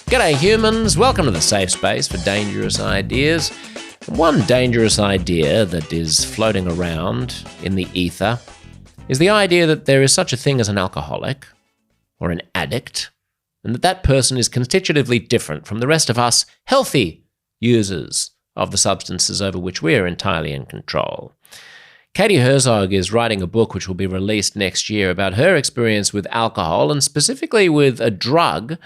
G'day humans, welcome to the safe space for dangerous ideas. One dangerous idea that is floating around in the ether is the idea that there is such a thing as an alcoholic or an addict, and that person is constitutively different from the rest of us healthy users of the substances over which we are entirely in control. Katie Herzog is writing a book which will be released next year about her experience with alcohol, and specifically with a drug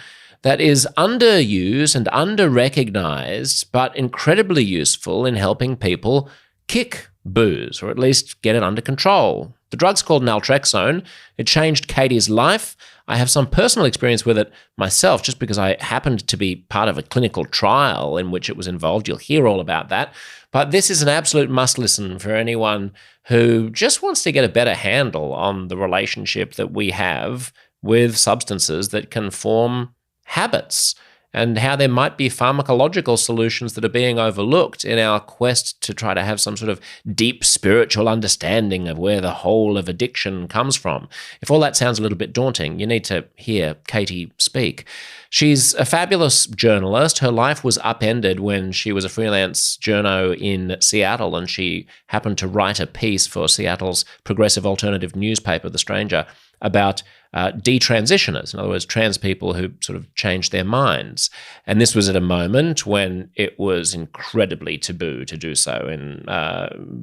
that is underused and under-recognized, but incredibly useful in helping people kick booze, or at least get it under control. The drug's called Naltrexone. It changed Katie's life. I have some personal experience with it myself, just because I happened to be part of a clinical trial in which it was involved. You'll hear all about that. But this is an absolute must-listen for anyone who just wants to get a better handle on the relationship that we have with substances that can form habits, and how there might be pharmacological solutions that are being overlooked in our quest to try to have some sort of deep spiritual understanding of where the whole of addiction comes from. If all that sounds a little bit daunting, you need to hear Katie speak. She's a fabulous journalist. Her life was upended when she was a freelance journo in Seattle, and she happened to write a piece for Seattle's progressive alternative newspaper, The Stranger, about detransitioners, in other words, trans people who sort of changed their minds. And this was at a moment when it was incredibly taboo to do so in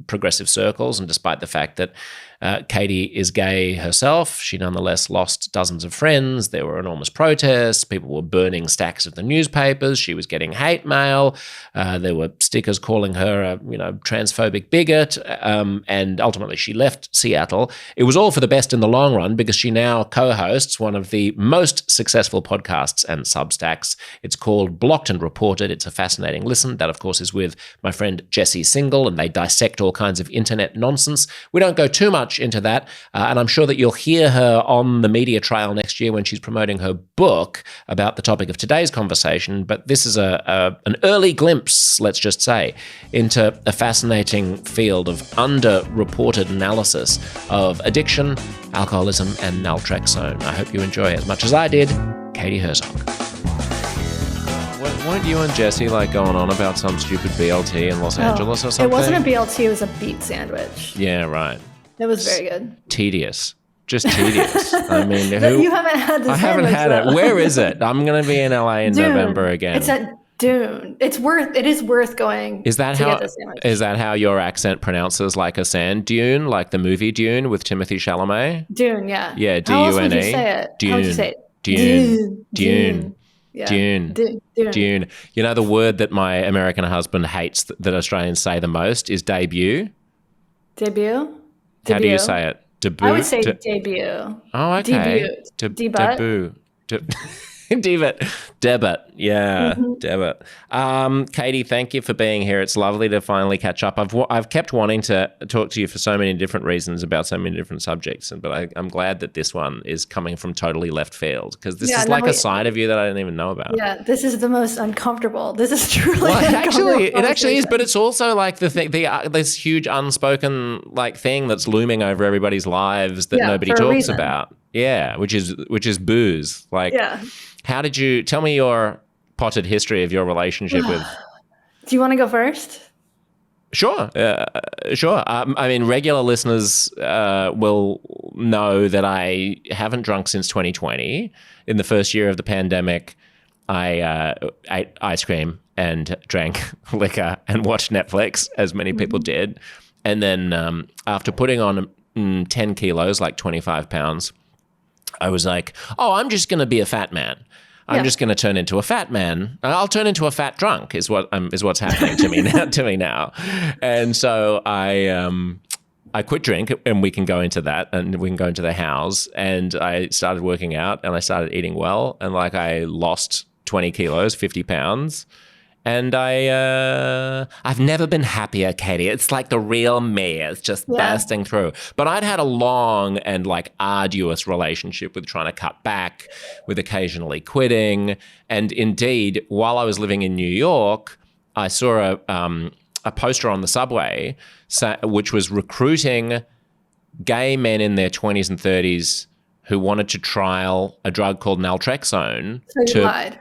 progressive circles. And despite the fact that Katie is gay herself, she nonetheless lost dozens of friends. There were enormous protests. People were burning stacks of the newspapers. She was getting hate mail. There were stickers calling her a transphobic bigot. And ultimately she left Seattle. It was all for the best in the long run, because she now co-hosts one of the most successful podcasts and Substacks. It's called Blocked and Reported. It's a fascinating listen. That, of course, is with my friend Jesse Singal, and they dissect all kinds of internet nonsense. We don't go too much into that, and I'm sure that you'll hear her on the media trail next year when she's promoting her book about the topic of today's conversation. But this is an early glimpse, let's just say, into a fascinating field of underreported analysis of addiction, alcoholism, and naltrexone. I hope you enjoy it as much as I did. Katie Herzog. Weren't you and Jesse going on about some stupid BLT in Los Angeles or something? It wasn't a BLT, it was a beet sandwich. Yeah, right. It was very good. Tedious. Just tedious. I mean, you haven't had the I sandwich, haven't had though. it. Where is it? I'm going to be in LA in November again. It's at Dune. It is worth going to get the sandwich. Is that how your accent pronounces like a sand dune, like the movie Dune with Timothée Chalamet? Dune, yeah. Yeah, D-U-N-E. How else would you say it? Dune. How would you say it? Dune. Yeah. Dune. You know, the word that my American husband hates that Australians say the most is debut. Debut? How do you say it? Debut? I would say debut. Oh, okay. Debut. Debut. Debit. Yeah, debit. Katie, thank you for being here. It's lovely to finally catch up. I've kept wanting to talk to you for so many different reasons about so many different subjects, but I'm glad that this one is coming from totally left field, because this is a side of you that I didn't even know about. Yeah, this is the most uncomfortable. This is truly uncomfortable. It actually is, but it's also like this huge unspoken thing that's looming over everybody's lives that nobody talks about. Yeah, which is booze. How did you tell me your potted history of your relationship with? Do you want to go first? Sure. I mean, regular listeners will know that I haven't drunk since 2020. In the first year of the pandemic, I ate ice cream and drank liquor and watched Netflix, as many people did. And then after putting on 10 kilos, 25 pounds, I was like, oh, I'm just going to be a fat man. I'm just going to turn into a fat man. I'll turn into a fat drunk is what's happening to me now. And so I quit drink, and we can go into that, and we can go into the house. And I started working out, and I started eating well, and I lost 20 kilos, 50 pounds. And I've never been happier, Katie. It's like the real me. It's just bursting through. But I'd had a long and arduous relationship with trying to cut back, with occasionally quitting. And indeed, while I was living in New York, I saw a poster on the subway which was recruiting gay men in their 20s and 30s who wanted to trial a drug called Naltrexone. So you lied.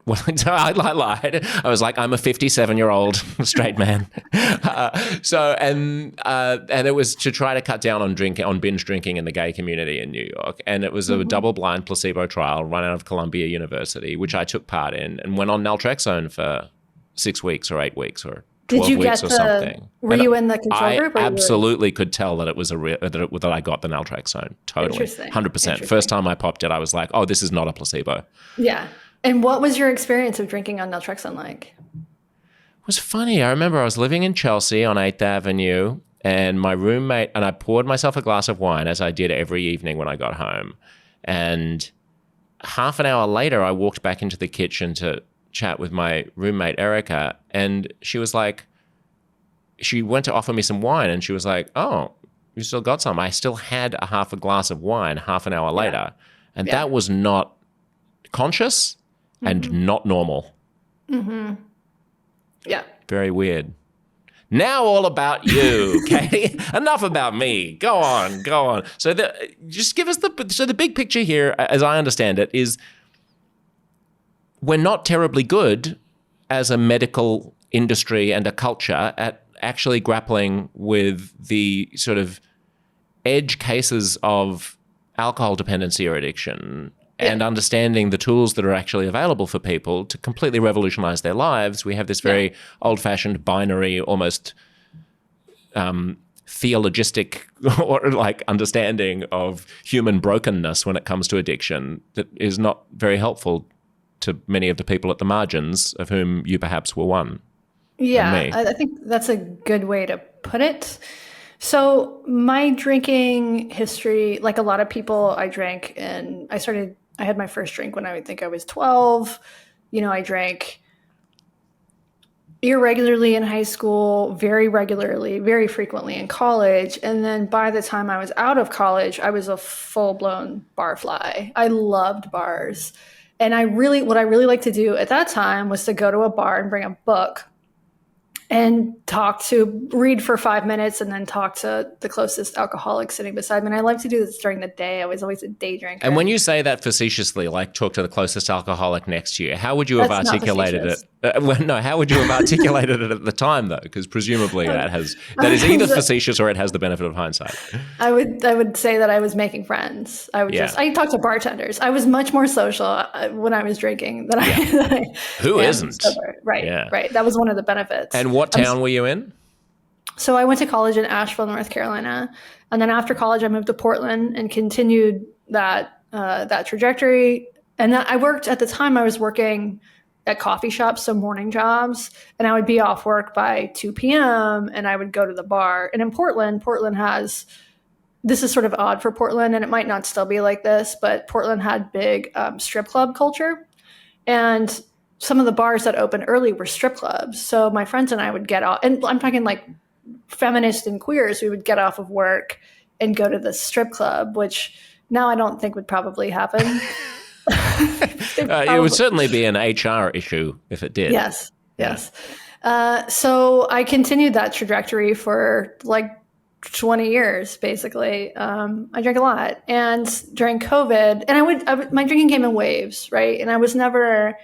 Well, I lied. I was like, I'm a 57-year-old straight man. And it was to try to cut down on binge drinking in the gay community in New York. And it was a double-blind placebo trial run out of Columbia University, which I took part in, and went on Naltrexone for 6 weeks or 8 weeks or 12 weeks or something. Were you in the control group? I absolutely could tell that it was that I got the Naltrexone. Totally. Interesting. 100%. First time I popped it, I was like, oh, this is not a placebo. Yeah. And what was your experience of drinking on Naltrexone like? It was funny. I remember I was living in Chelsea on 8th Avenue, and my roommate, and I poured myself a glass of wine, as I did every evening when I got home. And half an hour later, I walked back into the kitchen to chat with my roommate, Erica, and she was like, she went to offer me some wine, and she was like, oh, you still got some? I still had a half a glass of wine half an hour later. And that was not conscious and not normal. Mm-hmm. Yeah. Very weird. Now all about you, Katie. Enough about me. Go on. So just give us the big picture here, as I understand it, is we're not terribly good as a medical industry and a culture at actually grappling with the sort of edge cases of alcohol dependency or addiction and understanding the tools that are actually available for people to completely revolutionize their lives. We have this very old-fashioned, binary, almost theologistic or like understanding of human brokenness when it comes to addiction that is not very helpful to many of the people at the margins, of whom you perhaps were one. Yeah, I think that's a good way to put it. So my drinking history, like a lot of people, I drank, and I had my first drink when I think I was 12. I drank irregularly in high school, very regularly, very frequently in college. And then by the time I was out of college, I was a full-blown bar fly. I loved bars. And what I really liked to do at that time was to go to a bar and bring a book and read for 5 minutes and then talk to the closest alcoholic sitting beside me. And I like to do this during the day. I was always a day drinker. And when you say that facetiously, like talk to the closest alcoholic next to you, how would you have articulated it? How would you have articulated it at the time, though? Because presumably that is either facetious or it has the benefit of hindsight. I would say that I was making friends. I talked to bartenders. I was much more social when I was drinking than I Who isn't? Sober. Right, right. That was one of the benefits. And what town were you in? So I went to college in Asheville, North Carolina. And then after college, I moved to Portland and continued that trajectory. And I was working at coffee shops, so morning jobs, and I would be off work by 2 p.m. and I would go to the bar. And in Portland has, this is sort of odd for Portland, and it might not still be like this, but Portland had big strip club culture. And some of the bars that opened early were strip clubs. So my friends and I would get off, and I'm talking like feminists and queers, we would get off of work and go to the strip club, which now I don't think would probably happen. It would certainly be an HR issue if it did. Yes. So I continued that trajectory for like 20 years, basically. I drank a lot, and during COVID, and my drinking came in waves, right? And I was never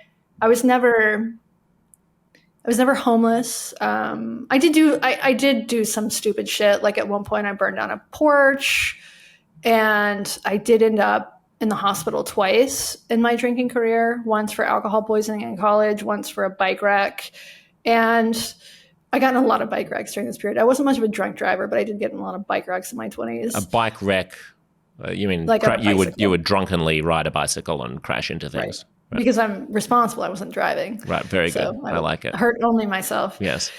homeless. I did do some stupid shit. Like at one point I burned down a porch, and I did end up in the hospital twice in my drinking career, once for alcohol poisoning in college, once for a bike wreck. And I got in a lot of bike wrecks during this period. I wasn't much of a drunk driver, but I did get in a lot of bike wrecks in my 20s. A bike wreck? You mean like you would drunkenly ride a bicycle and crash into things? Right. Because I'm responsible. I wasn't driving. Right. Very good. I like it. Hurt only myself. Yes.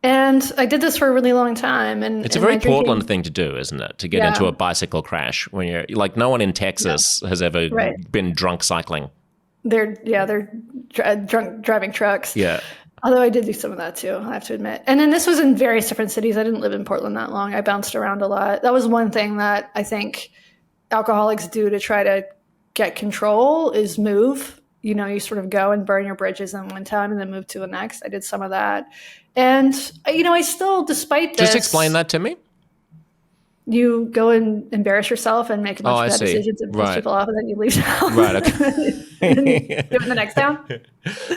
And I did this for a really long time. And it's a very Portland thing to do, isn't it? To get into a bicycle crash when you're like, no one in Texas has ever been drunk cycling. They're drunk driving trucks. Yeah. Although I did do some of that too, I have to admit. And then this was in various different cities. I didn't live in Portland that long. I bounced around a lot. That was one thing that I think alcoholics do to try to get control is move. You sort of go and burn your bridges in one town and then move to the next. I did some of that. And, I still, despite this... Just explain that to me. You go and embarrass yourself and make a bunch I of bad see. decisions and piss Right. people off, and then you leave town. Right, okay. And do it in the next town.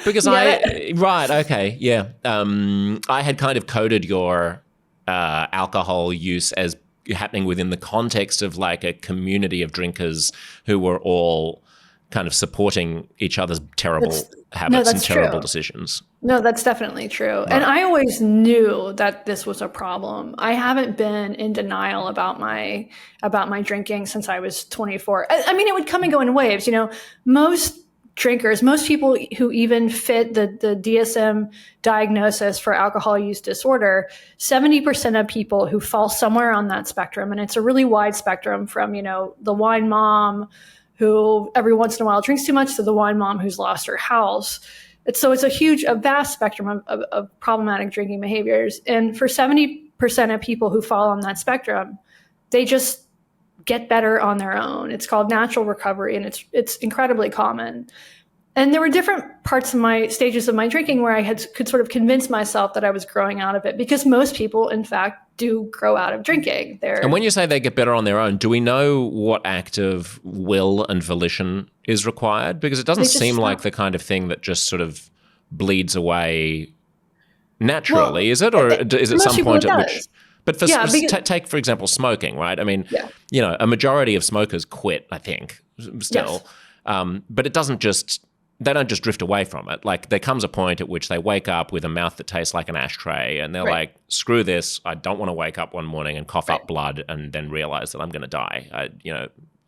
Because You get it? right, okay, yeah. I had kind of coded your alcohol use as happening within the context of like a community of drinkers who were all kind of supporting each other's terrible habits and terrible decisions. No, that's definitely true. Right. And I always knew that this was a problem. I haven't been in denial about my drinking since I was 24. I mean, it would come and go in waves. You know, most drinkers, most people who even fit the DSM diagnosis for alcohol use disorder, 70% of people who fall somewhere on that spectrum, and it's a really wide spectrum from, you know, the wine mom who every once in a while drinks too much to the wine mom who's lost her house. It's a vast spectrum of problematic drinking behaviors. And for 70% of people who fall on that spectrum, they just get better on their own. It's called natural recovery, and it's incredibly common. And there were different parts of my stages of my drinking where I could sort of convince myself that I was growing out of it, because most people, in fact, do grow out of drinking. And when you say they get better on their own, do we know what act of will and volition is required? Because it doesn't seem like the kind of thing that just sort of bleeds away naturally, is it? Or is it some point at which... But take, for example, smoking, right? I mean, you know, a majority of smokers quit, I think, still. Yes. But it doesn't just... They don't just drift away from it. Like, there comes a point at which they wake up with a mouth that tastes like an ashtray, and they're like, screw this. I don't want to wake up one morning and cough up blood and then realize that I'm going to die.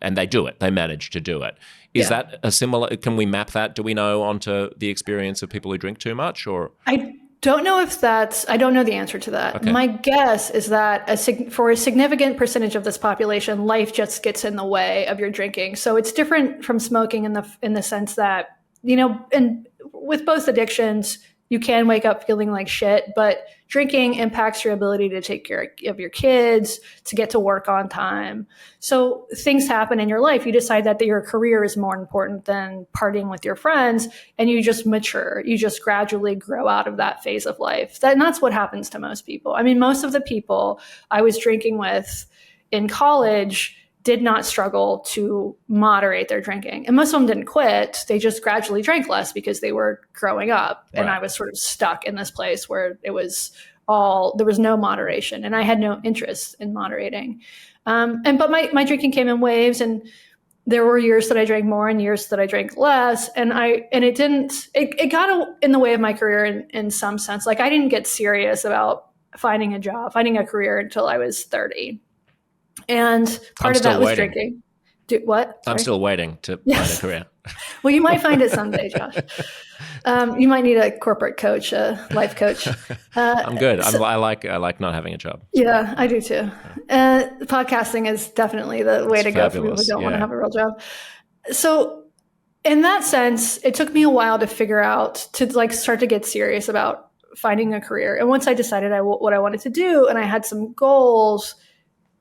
And they do it. They manage to do it. Is that a similar... Can we map that, do we know, onto the experience of people who drink too much? Or I don't know if I don't know the answer to that. Okay. My guess is that for a significant percentage of this population, life just gets in the way of your drinking. So it's different from smoking in the sense that, you know, and with both addictions, you can wake up feeling like shit, but drinking impacts your ability to take care of your kids, to get to work on time. So things happen in your life. You decide that your career is more important than partying with your friends, and you just mature. You just gradually grow out of that phase of life. And that's what happens to most people. I mean, most of the people I was drinking with in college did not struggle to moderate their drinking. And most of them didn't quit. They just gradually drank less because they were growing up. Right. And I was sort of stuck in this place where there was no moderation, and I had no interest in moderating. But my drinking came in waves, and there were years that I drank more and years that I drank less. And it got in the way of my career in some sense. Like, I didn't get serious about finding a career until I was 30. And part of that was drinking. What? Sorry? I'm still waiting to find a career. Well, you might find it someday, Josh. You might need a corporate coach, a life coach. I'm good. I like not having a job. Yeah, I do too. Podcasting is definitely the way to go for people who don't want to have a real job. So in that sense, it took me a while to figure out, to start to get serious about finding a career. And once I decided what I wanted to do, and I had some goals,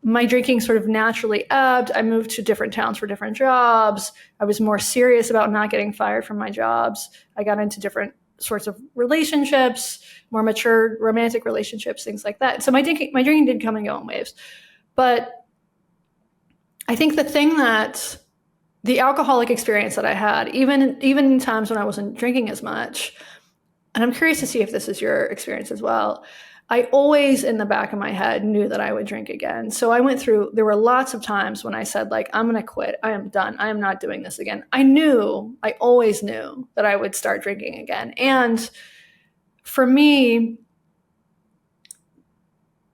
my drinking sort of naturally ebbed. I moved to different towns for different jobs. I was more serious about not getting fired from my jobs. I got into different sorts of relationships, more mature romantic relationships, things like that. So my drinking did come and go in waves. But I think the alcoholic experience that I had, even in times when I wasn't drinking as much, and I'm curious to see if this is your experience as well, I always, in the back of my head, knew that I would drink again. So there were lots of times when I said, like, I'm going to quit. I am done. I am not doing this again. I always knew that I would start drinking again. And for me,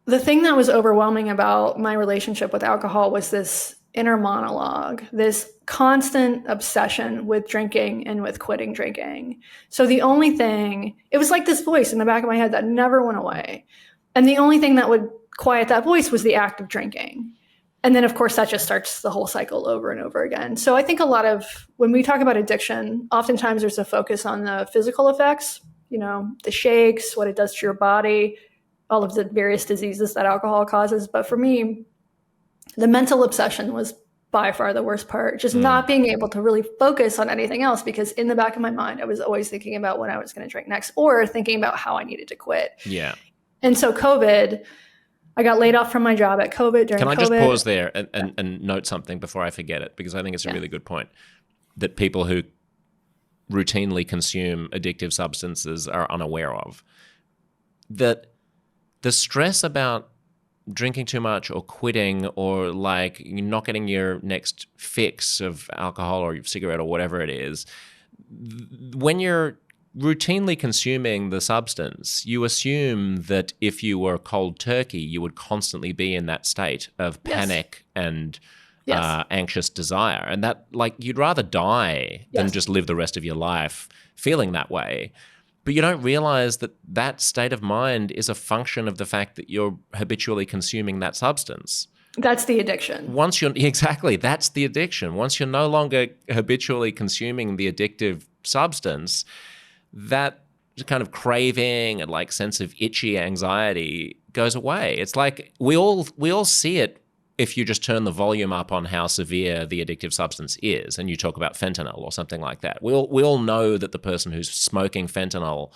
the thing that was overwhelming about my relationship with alcohol was this inner monologue, this constant obsession with drinking and with quitting drinking. So it was like this voice in the back of my head that never went away. And the only thing that would quiet that voice was the act of drinking. And then, of course, that just starts the whole cycle over and over again. So I think when we talk about addiction, oftentimes there's a focus on the physical effects, you know, the shakes, what it does to your body, all of the various diseases that alcohol causes. But for me, the mental obsession was by far the worst part, just not being able to really focus on anything else, because in the back of my mind, I was always thinking about when I was going to drink next, or thinking about how I needed to quit. Yeah. And so COVID I got laid off from my job at COVID during COVID. Can I just pause there and note something before I forget it? Because I think it's a really good point that people who routinely consume addictive substances are unaware of. That the stress about drinking too much or quitting or like not getting your next fix of alcohol or your cigarette or whatever it is, when you're routinely consuming the substance, you assume that if you were cold turkey, you would constantly be in that state of panic and anxious desire. And that, like, you'd rather die than just live the rest of your life feeling that way. But you don't realize that that state of mind is a function of the fact that you're habitually consuming that substance. That's the addiction. Exactly, that's the addiction. Once you're no longer habitually consuming the addictive substance, that kind of craving and like sense of itchy anxiety goes away. It's like we all see it if you just turn the volume up on how severe the addictive substance is and you talk about fentanyl or something like that. We all know that the person who's smoking fentanyl,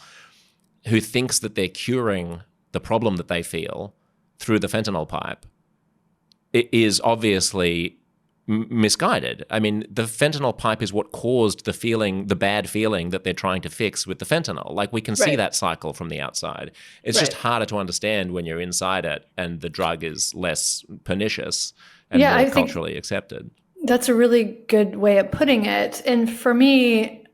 who thinks that they're curing the problem that they feel through the fentanyl pipe, it is obviously misguided. I mean, the fentanyl pipe is what caused the bad feeling that they're trying to fix with the fentanyl. Like, we can see that cycle from the outside. It's just harder to understand when you're inside it and the drug is less pernicious and more culturally accepted. That's a really good way of putting it. And for me,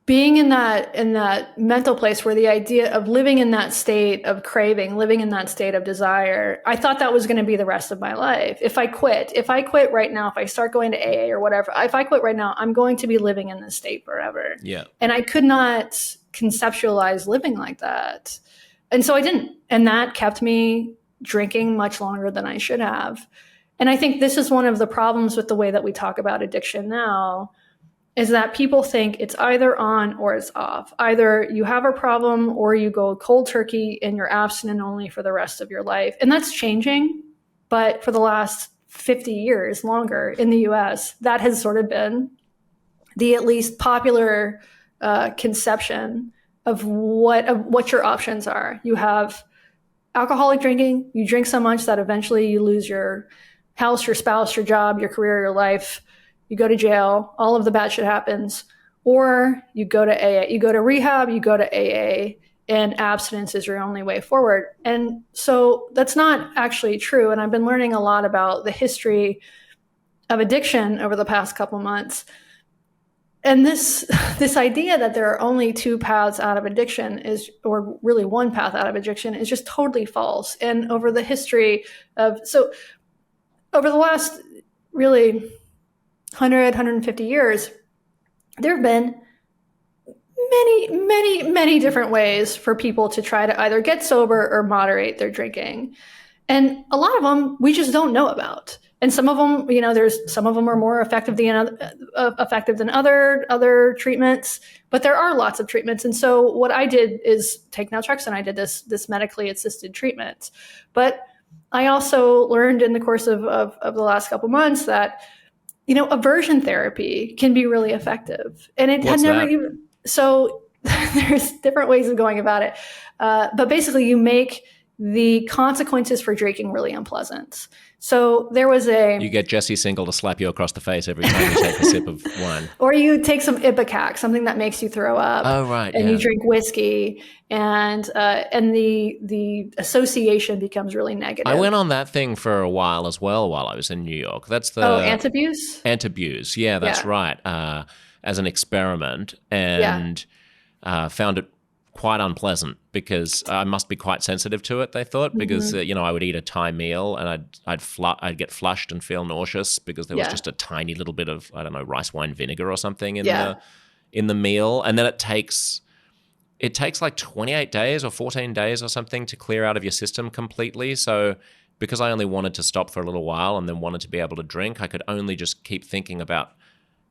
being in that mental place where the idea of living in that state of craving, living in that state of desire, I thought that was going to be the rest of my life. If I quit right now, if I start going to AA or whatever, if I quit right now, I'm going to be living in this state forever. Yeah. And I could not conceptualize living like that. And so I didn't. And that kept me drinking much longer than I should have. And I think this is one of the problems with the way that we talk about addiction now, is that people think it's either on or it's off. Either you have a problem or you go cold turkey and you're abstinent only for the rest of your life. And that's changing. But for the last 50 years, longer in the US, that has sort of been the at least popular conception of what your options are. You have alcoholic drinking. You drink so much that eventually you lose your house, your spouse, your job, your career, your life. You go to jail, all of the bad shit happens, or you go to AA, you go to rehab, you go to AA, and abstinence is your only way forward. And so that's not actually true. And I've been learning a lot about the history of addiction over the past couple months. And this idea that there are only two paths out of addiction or really one path out of addiction is just totally false. And over the history over the last really 150 years, there have been many different ways for people to try to either get sober or moderate their drinking. And a lot of them we just don't know about. And some of them, some of them are more effective than other treatments, but there are lots of treatments. And so what I did is take Naltrexone. I did this medically assisted treatment. But I also learned in the course of the last couple months that aversion therapy can be really effective. And it had never even, so there's different ways of going about it. But basically you make the consequences for drinking really unpleasant. So there was you get Jesse Singal to slap you across the face every time you take a sip of wine. Or you take some Ipecac, something that makes you throw up. Oh, right. And you drink whiskey and the association becomes really negative. I went on that thing for a while as well while I was in New York. That's the Antabuse? Antabuse, yeah, that's right. As an experiment, and found it quite unpleasant because I must be quite sensitive to it, they thought, because I would eat a Thai meal and I'd get flushed and feel nauseous because there was just a tiny little bit of, I don't know, rice wine vinegar or something in the meal. And then it takes like 28 days or 14 days or something to clear out of your system completely. So because I only wanted to stop for a little while and then wanted to be able to drink, I could only just keep thinking about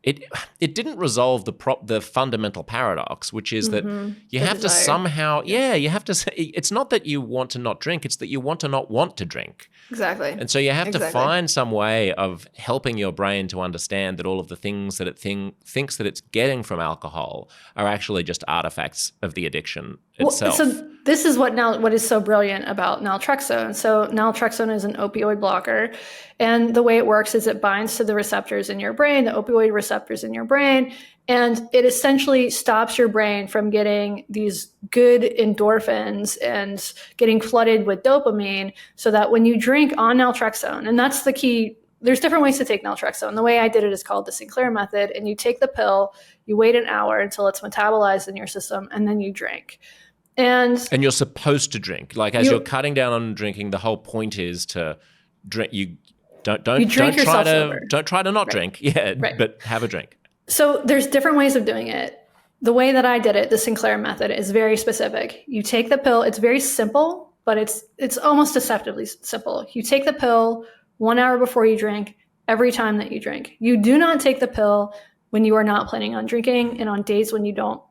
it. It didn't resolve the fundamental paradox, which is that you have to somehow, you have to say, it's not that you want to not drink, it's that you want to not want to drink. Exactly. And so you have to find some way of helping your brain to understand that all of the things that it thinks that it's getting from alcohol are actually just artifacts of the addiction itself. So this is what is so brilliant about naltrexone. So naltrexone is an opioid blocker, and the way it works is it binds to the receptors in your brain, the opioid receptors in your brain, and it essentially stops your brain from getting these good endorphins and getting flooded with dopamine, so that when you drink on naltrexone, and that's the key. There's different ways to take naltrexone. The way I did it is called the Sinclair method, and you take the pill, you wait an hour until it's metabolized in your system, and then you drink. And you're supposed to drink. Like, as you're cutting down on drinking, the whole point is to drink. You don't try to not drink. Yeah, right. But have a drink. So there's different ways of doing it. The way that I did it, the Sinclair method, is very specific. You take the pill. It's very simple, but it's almost deceptively simple. You take the pill 1 hour before you drink, every time that you drink. You do not take the pill when you are not planning on drinking, and on days when you don't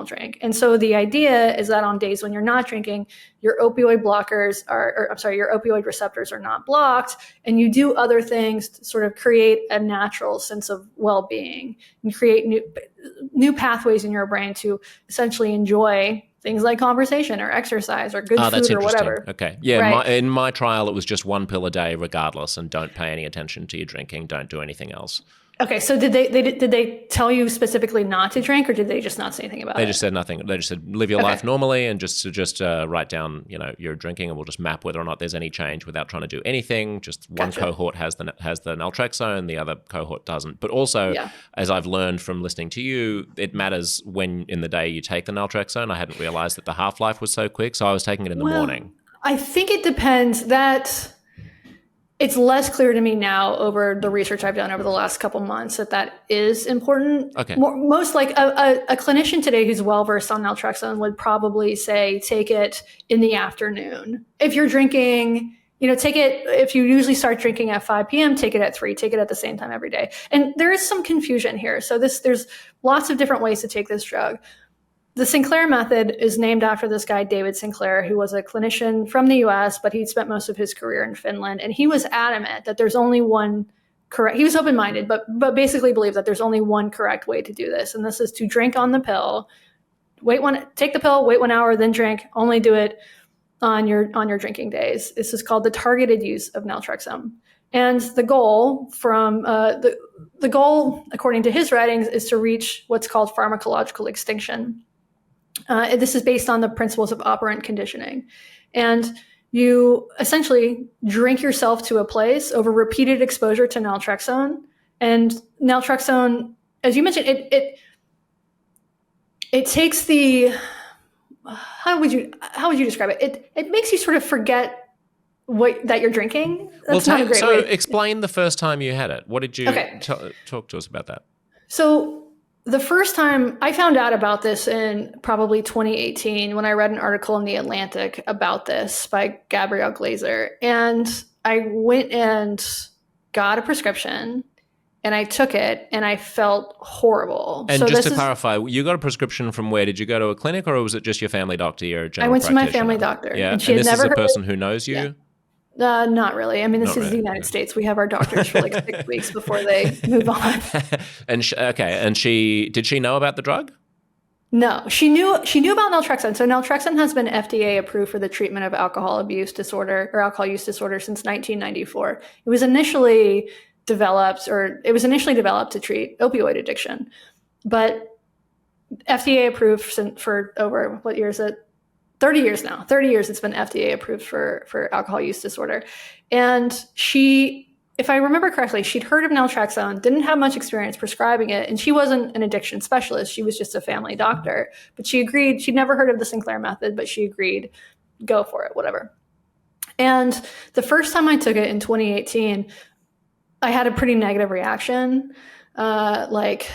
drink. And so the idea is that on days when you're not drinking, your opioid receptors are not blocked, and you do other things to sort of create a natural sense of well-being and create new pathways in your brain to essentially enjoy things like conversation or exercise or good food or whatever. Okay. Yeah. Right. In my trial, it was just 1 pill a day regardless, and don't pay any attention to your drinking. Don't do anything else. Okay, so did they tell you specifically not to drink, or did they just not say anything about it? They just said nothing. They just said live your life normally, and just write down, you're drinking, and we'll just map whether or not there's any change without trying to do anything. Just one cohort has the naltrexone, the other cohort doesn't. But also, as I've learned from listening to you, it matters when in the day you take the naltrexone. I hadn't realized that the half-life was so quick, so I was taking it in the morning. I think it depends. It's less clear to me now over the research I've done over the last couple months that is important. Okay. Most like a clinician today who's well-versed on naltrexone would probably say, take it in the afternoon. If you're drinking, take it, if you usually start drinking at 5 p.m., take it at 3, take it at the same time every day. And there is some confusion here. So there's lots of different ways to take this drug. The Sinclair method is named after this guy, David Sinclair, who was a clinician from the US, but he'd spent most of his career in Finland. And he was adamant that there's only one correct, he was open-minded, but basically believed that there's only one correct way to do this. And this is to drink on the pill, take the pill, wait 1 hour, then drink, only do it on your drinking days. This is called the targeted use of naltrexone. And the goal the goal, according to his writings, is to reach what's called pharmacological extinction. This is based on the principles of operant conditioning. And you essentially drink yourself to a place over repeated exposure to naltrexone. And naltrexone, as you mentioned, it takes the, how would you describe it? It makes you sort of forget that you're drinking. That's not a great way. Explain the first time you had it. What did you talk to us about that? So the first time I found out about this in probably 2018 when I read an article in The Atlantic about this by Gabrielle Glazer. And I went and got a prescription and I took it and I felt horrible. And so just to clarify, you got a prescription from where? Did you go to a clinic, or was it just your family doctor, your general practitioner? I went to my family doctor. Yeah. And she had this never is a person who knows you? Yeah. Not really. I mean, this is the United States. We have our doctors for like 6 weeks before they move on. And did she know about the drug? No, she knew about naltrexone. So naltrexone has been FDA approved for the treatment of alcohol use disorder since 1994. It was initially developed to treat opioid addiction, but FDA approved for over, what year is it? 30 years now. 30 years it's been FDA approved for alcohol use disorder. And she, if I remember correctly, she'd heard of naltrexone, didn't have much experience prescribing it, and she wasn't an addiction specialist. She was just a family doctor. But she agreed, she'd never heard of the Sinclair method, but she agreed, go for it, whatever. And the first time I took it in 2018, I had a pretty negative reaction, like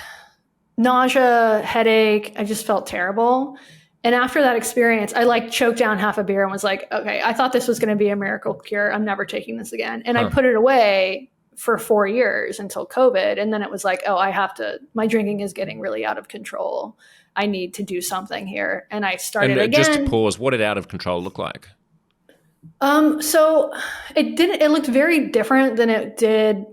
nausea, headache. I just felt terrible. And after that experience, I choked down half a beer and was like, okay, I thought this was going to be a miracle cure. I'm never taking this again. And I put it away for 4 years until COVID. And then it was like, my drinking is getting really out of control. I need to do something here. And I started again. Just to pause, what did out of control look like? So it looked very different than it did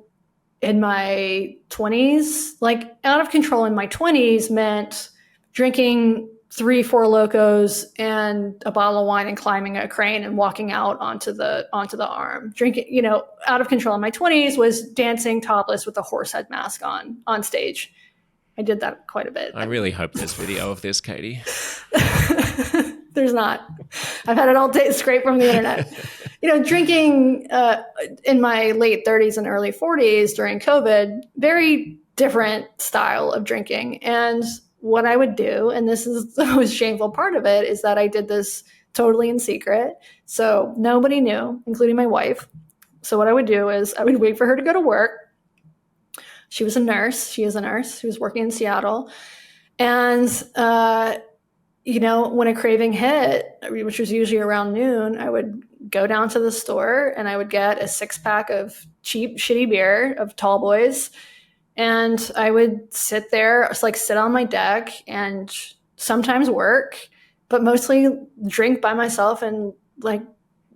in my 20s. Like, out of control in my 20s meant drinking 3, 4 Locos and a bottle of wine and climbing a crane and walking out onto the arm, drinking, out of control. In my 20s was dancing topless with a horse head mask on stage. I did that quite a bit. I really hope there's video of this, Katie. There's not. I've had it all scraped from the internet. Drinking in my late 30s and early 40s during COVID, very different style of drinking. And what I would do, and this is the most shameful part of it, is that I did this totally in secret. So nobody knew, including my wife. So what I would do is I would wait for her to go to work. She was a nurse. She is a nurse. She was working in Seattle. And, when a craving hit, which was usually around noon, I would go down to the store and I would get a 6-pack of cheap, shitty beer of Tall Boys. And I would sit there, sit on my deck and sometimes work, but mostly drink by myself and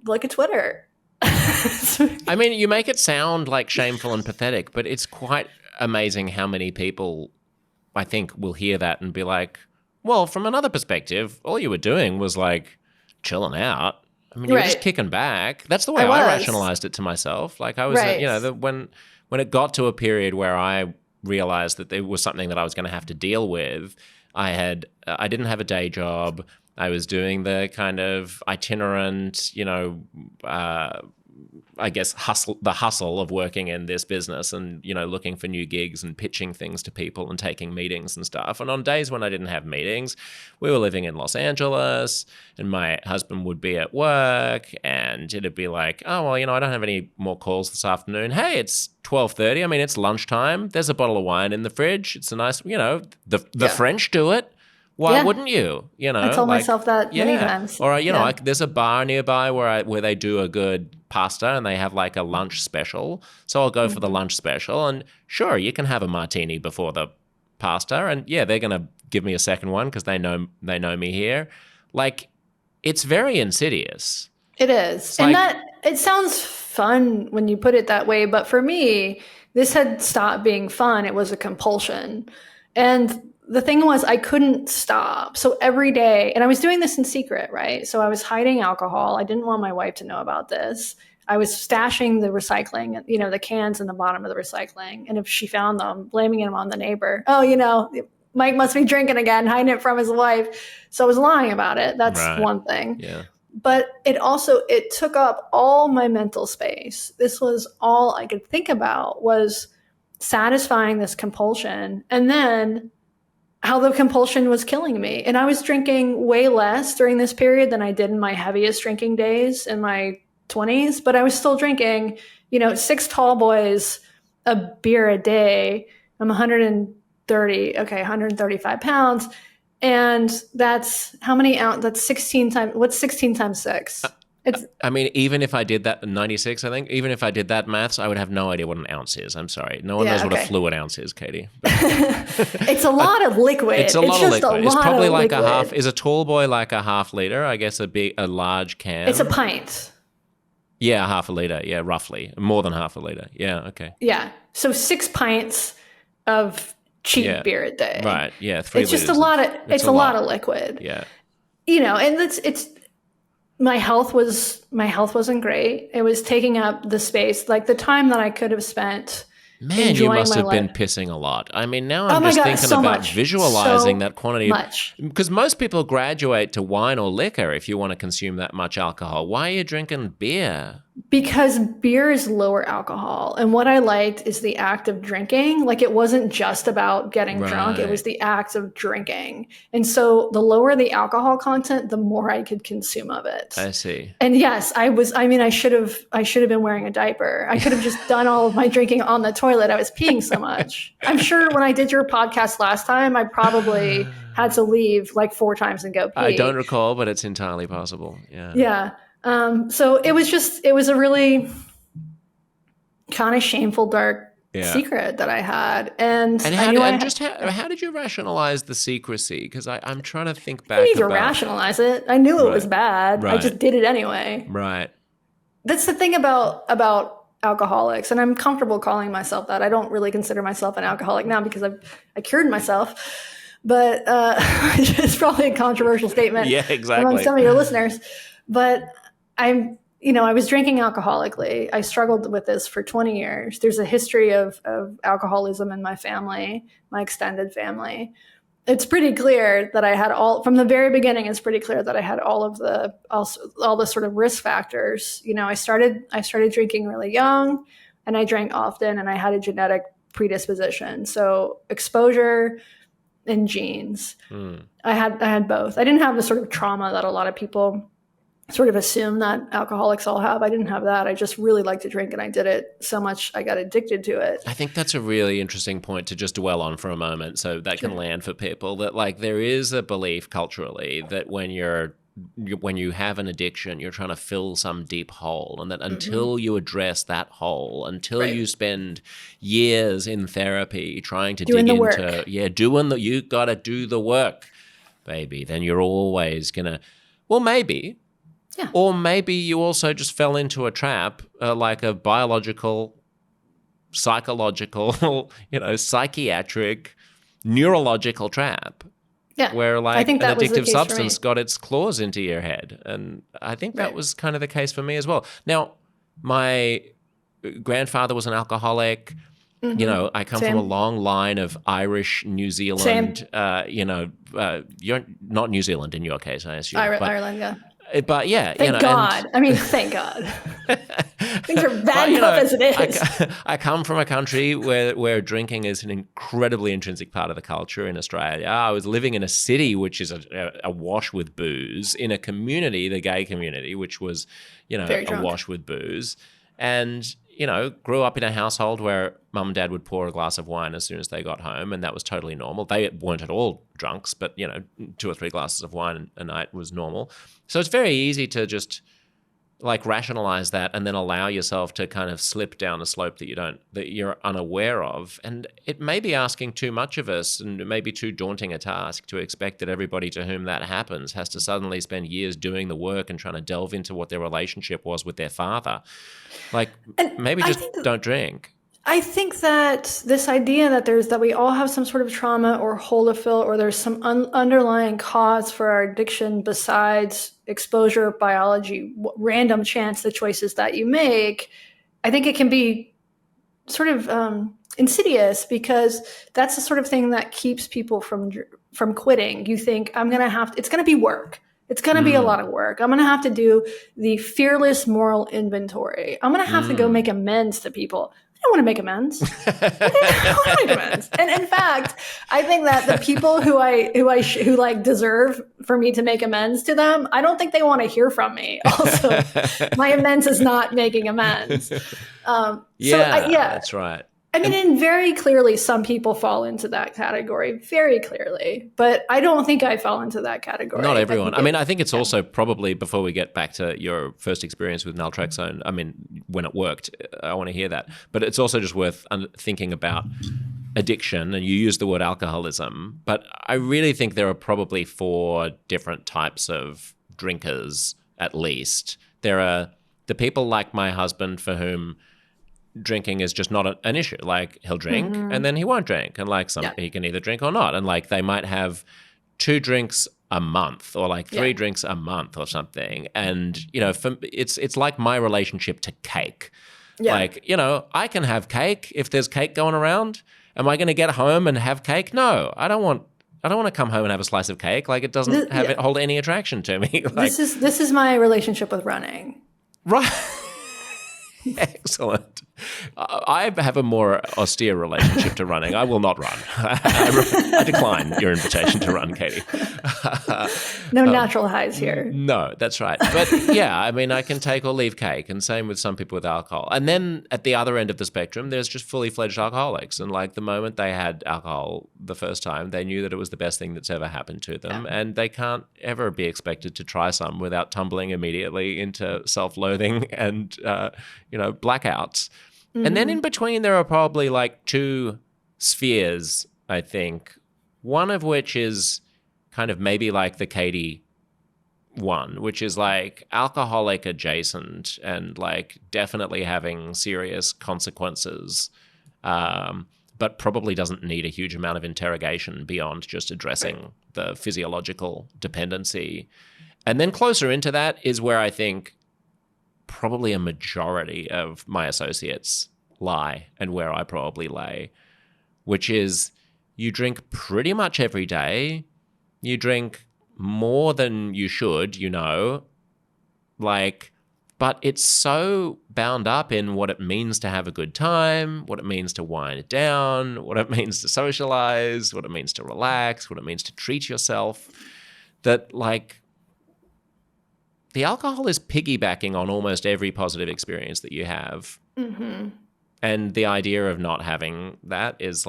look at Twitter. I mean, you make it sound like shameful and pathetic, but it's quite amazing how many people, I think, will hear that and be like, well, from another perspective, all you were doing was chilling out. I mean, you were just kicking back. That's the way I rationalized it to myself. I was, when it got to a period where I realized that there was something that I was going to have to deal with, I didn't have a day job. I was doing the kind of itinerant, I guess the hustle of working in this business and, looking for new gigs and pitching things to people and taking meetings and stuff. And on days when I didn't have meetings, we were living in Los Angeles and my husband would be at work and it'd be like, oh, well, I don't have any more calls this afternoon. Hey, it's 12:30. I mean, it's lunchtime. There's a bottle of wine in the fridge. It's a nice, the French do it. Why wouldn't you? I told myself that many times. Or there's a bar nearby where they do a good pasta and they have a lunch special. So I'll go for the lunch special, and sure, you can have a martini before the pasta, and they're gonna give me a second one because they know me here. It's very insidious. It is, and that it sounds fun when you put it that way, but for me, this had stopped being fun. It was a compulsion, and the thing was, I couldn't stop. So every day, and I was doing this in secret, right? So I was hiding alcohol. I didn't want my wife to know about this. I was stashing the recycling, the cans in the bottom of the recycling. And if she found them, blaming them on the neighbor. Oh, Mike must be drinking again, hiding it from his wife. So I was lying about it. That's one thing. Yeah. But it took up all my mental space. This was all I could think about was satisfying this compulsion. And then how the compulsion was killing me. And I was drinking way less during this period than I did in my heaviest drinking days in my 20s, but I was still drinking, 6 Tall Boys, a beer a day. I'm 135 pounds. And that's how many ounces? That's 16 times, what's 16 times 6? I mean, even if I did that, 96, I think, even if I did that maths, I would have no idea what an ounce is. I'm sorry. No one knows what a fluid ounce is, Katie. It's a lot of liquid. It's a lot of liquid. It's probably a half. Is a Tall Boy like a half liter? I guess a large can. It's a pint. Yeah, half a liter. Yeah, roughly. More than half a liter. Yeah, okay. Yeah. So 6 pints of cheap beer a day. Right. Yeah, 3 liters. It's just it's a lot of liquid. Yeah. And it's my health wasn't great. It was taking up the space, the time that I could have spent. Man, you must have been pissing a lot. I mean, now I'm just thinking about visualizing that quantity. Because most people graduate to wine or liquor if you want to consume that much alcohol. Why are you drinking beer? Because beer is lower alcohol. And what I liked is the act of drinking. It wasn't just about getting drunk. It was the act of drinking. And so the lower the alcohol content, the more I could consume of it. I see. And yes, I should have been wearing a diaper. I could have just done all of my drinking on the toilet. I was peeing so much. I'm sure when I did your podcast last time, I probably had to leave 4 times and go pee. I don't recall, but it's entirely possible. Yeah. Yeah. So it was a really kind of shameful, dark secret that I had. And how did you rationalize the secrecy? Because I'm trying to think back. I didn't need to rationalize it. I knew it was bad. Right. I just did it anyway. Right. That's the thing about alcoholics, and I'm comfortable calling myself that. I don't really consider myself an alcoholic now because I cured myself. but it's probably a controversial statement Yeah, exactly. among some of your listeners. But I was drinking alcoholically. I struggled with this for 20 years. There's a history of alcoholism in my family, my extended family. It's pretty clear that I had from the very beginning, it's pretty clear that I had all the sort of risk factors. I started drinking really young, and I drank often, and I had a genetic predisposition. So exposure and genes. I had both. I didn't have the sort of trauma that a lot of people sort of assume that alcoholics all have. I didn't have that. I just really liked to drink, and I did it so much I got addicted to it. I think that's a really interesting point to just dwell on for a moment, so that can land for people, that like there is a belief culturally that when you have an addiction, you're trying to fill some deep hole, and that until you address that hole, until you spend years in therapy trying to doing dig the into, you got to do the work, baby, then you're always gonna, well, maybe. Yeah. Or maybe you also just fell into a trap, like a biological, psychological, psychiatric, neurological trap. Yeah. Where like I think an that was the addictive case substance for me. got its claws into your head. And I think that was kind of the case for me as well. Now, my grandfather was an alcoholic. I come from a long line of Irish, New Zealand, you're not New Zealand in your case, I assume. Ireland, yeah. But yeah, thank God. Thank God. Things are bad enough as it is. I come from a country where drinking is an incredibly intrinsic part of the culture in Australia. I was living in a city which is awash with booze, in a community, the gay community, which was, awash with booze. And, grew up in a household where mum and dad would pour a glass of wine as soon as they got home, and that was totally normal. They weren't at all drunks, but, 2 or 3 glasses of wine a night was normal. So it's very easy to just like rationalize that and then allow yourself to kind of slip down a slope that you're unaware of. And it may be asking too much of us, and it may be too daunting a task to expect that everybody to whom that happens has to suddenly spend years doing the work and trying to delve into what their relationship was with their father. Like, maybe just don't drink. I think that this idea that we all have some sort of trauma or hole to fill, or there's some underlying cause for our addiction besides exposure, biology, random chance, the choices that you make, I think it can be sort of insidious, because that's the sort of thing that keeps people from quitting. You think, it's going to be work. It's going to be a lot of work. I'm going to have to do the fearless moral inventory. I'm going to have to go make amends to people. I don't want to make amends. I don't want to make amends. And in fact, I think that the people who deserve for me to make amends to them, I don't think they want to hear from me. Also, my amends is not making amends. That's right. I mean, and very clearly, some people fall into that category, very clearly. But I don't think I fell into that category. Not everyone. I think it's also probably, before we get back to your first experience with naltrexone, when it worked, I want to hear that. But it's also just worth thinking about addiction, and you use the word alcoholism. But I really think there are probably 4 different types of drinkers, at least. There are the people like my husband for whom drinking is just not an issue. Like, he'll drink and then he won't drink, and like he can either drink or not, and like they might have 2 drinks a month or like 3 drinks a month or something. And it's like my relationship to cake. Like, I can have cake if there's cake going around. Am I going to get home and have cake? No, I don't want to come home and have a slice of cake. Like, it doesn't hold any attraction to me. Like, this is my relationship with running. Right. Excellent. I have a more austere relationship to running. I will not run. I decline your invitation to run, Katie. No natural highs here. No, that's right. But yeah, I can take or leave cake, and same with some people with alcohol. And then at the other end of the spectrum, there's just fully fledged alcoholics. And like the moment they had alcohol the first time, they knew that it was the best thing that's ever happened to them. Yeah. And they can't ever be expected to try some without tumbling immediately into self-loathing and, blackouts. Mm-hmm. And then in between, there are probably like 2 spheres, I think, one of which is kind of maybe like the Katie one, which is like alcoholic adjacent and like definitely having serious consequences, but probably doesn't need a huge amount of interrogation beyond just addressing the physiological dependency. And then closer into that is where I think probably a majority of my associates lie and where I probably lay, which is you drink pretty much every day. You drink more than you should, but it's so bound up in what it means to have a good time, what it means to wind down, what it means to socialize, what it means to relax, what it means to treat yourself, that the alcohol is piggybacking on almost every positive experience that you have. Mm-hmm. And the idea of not having that is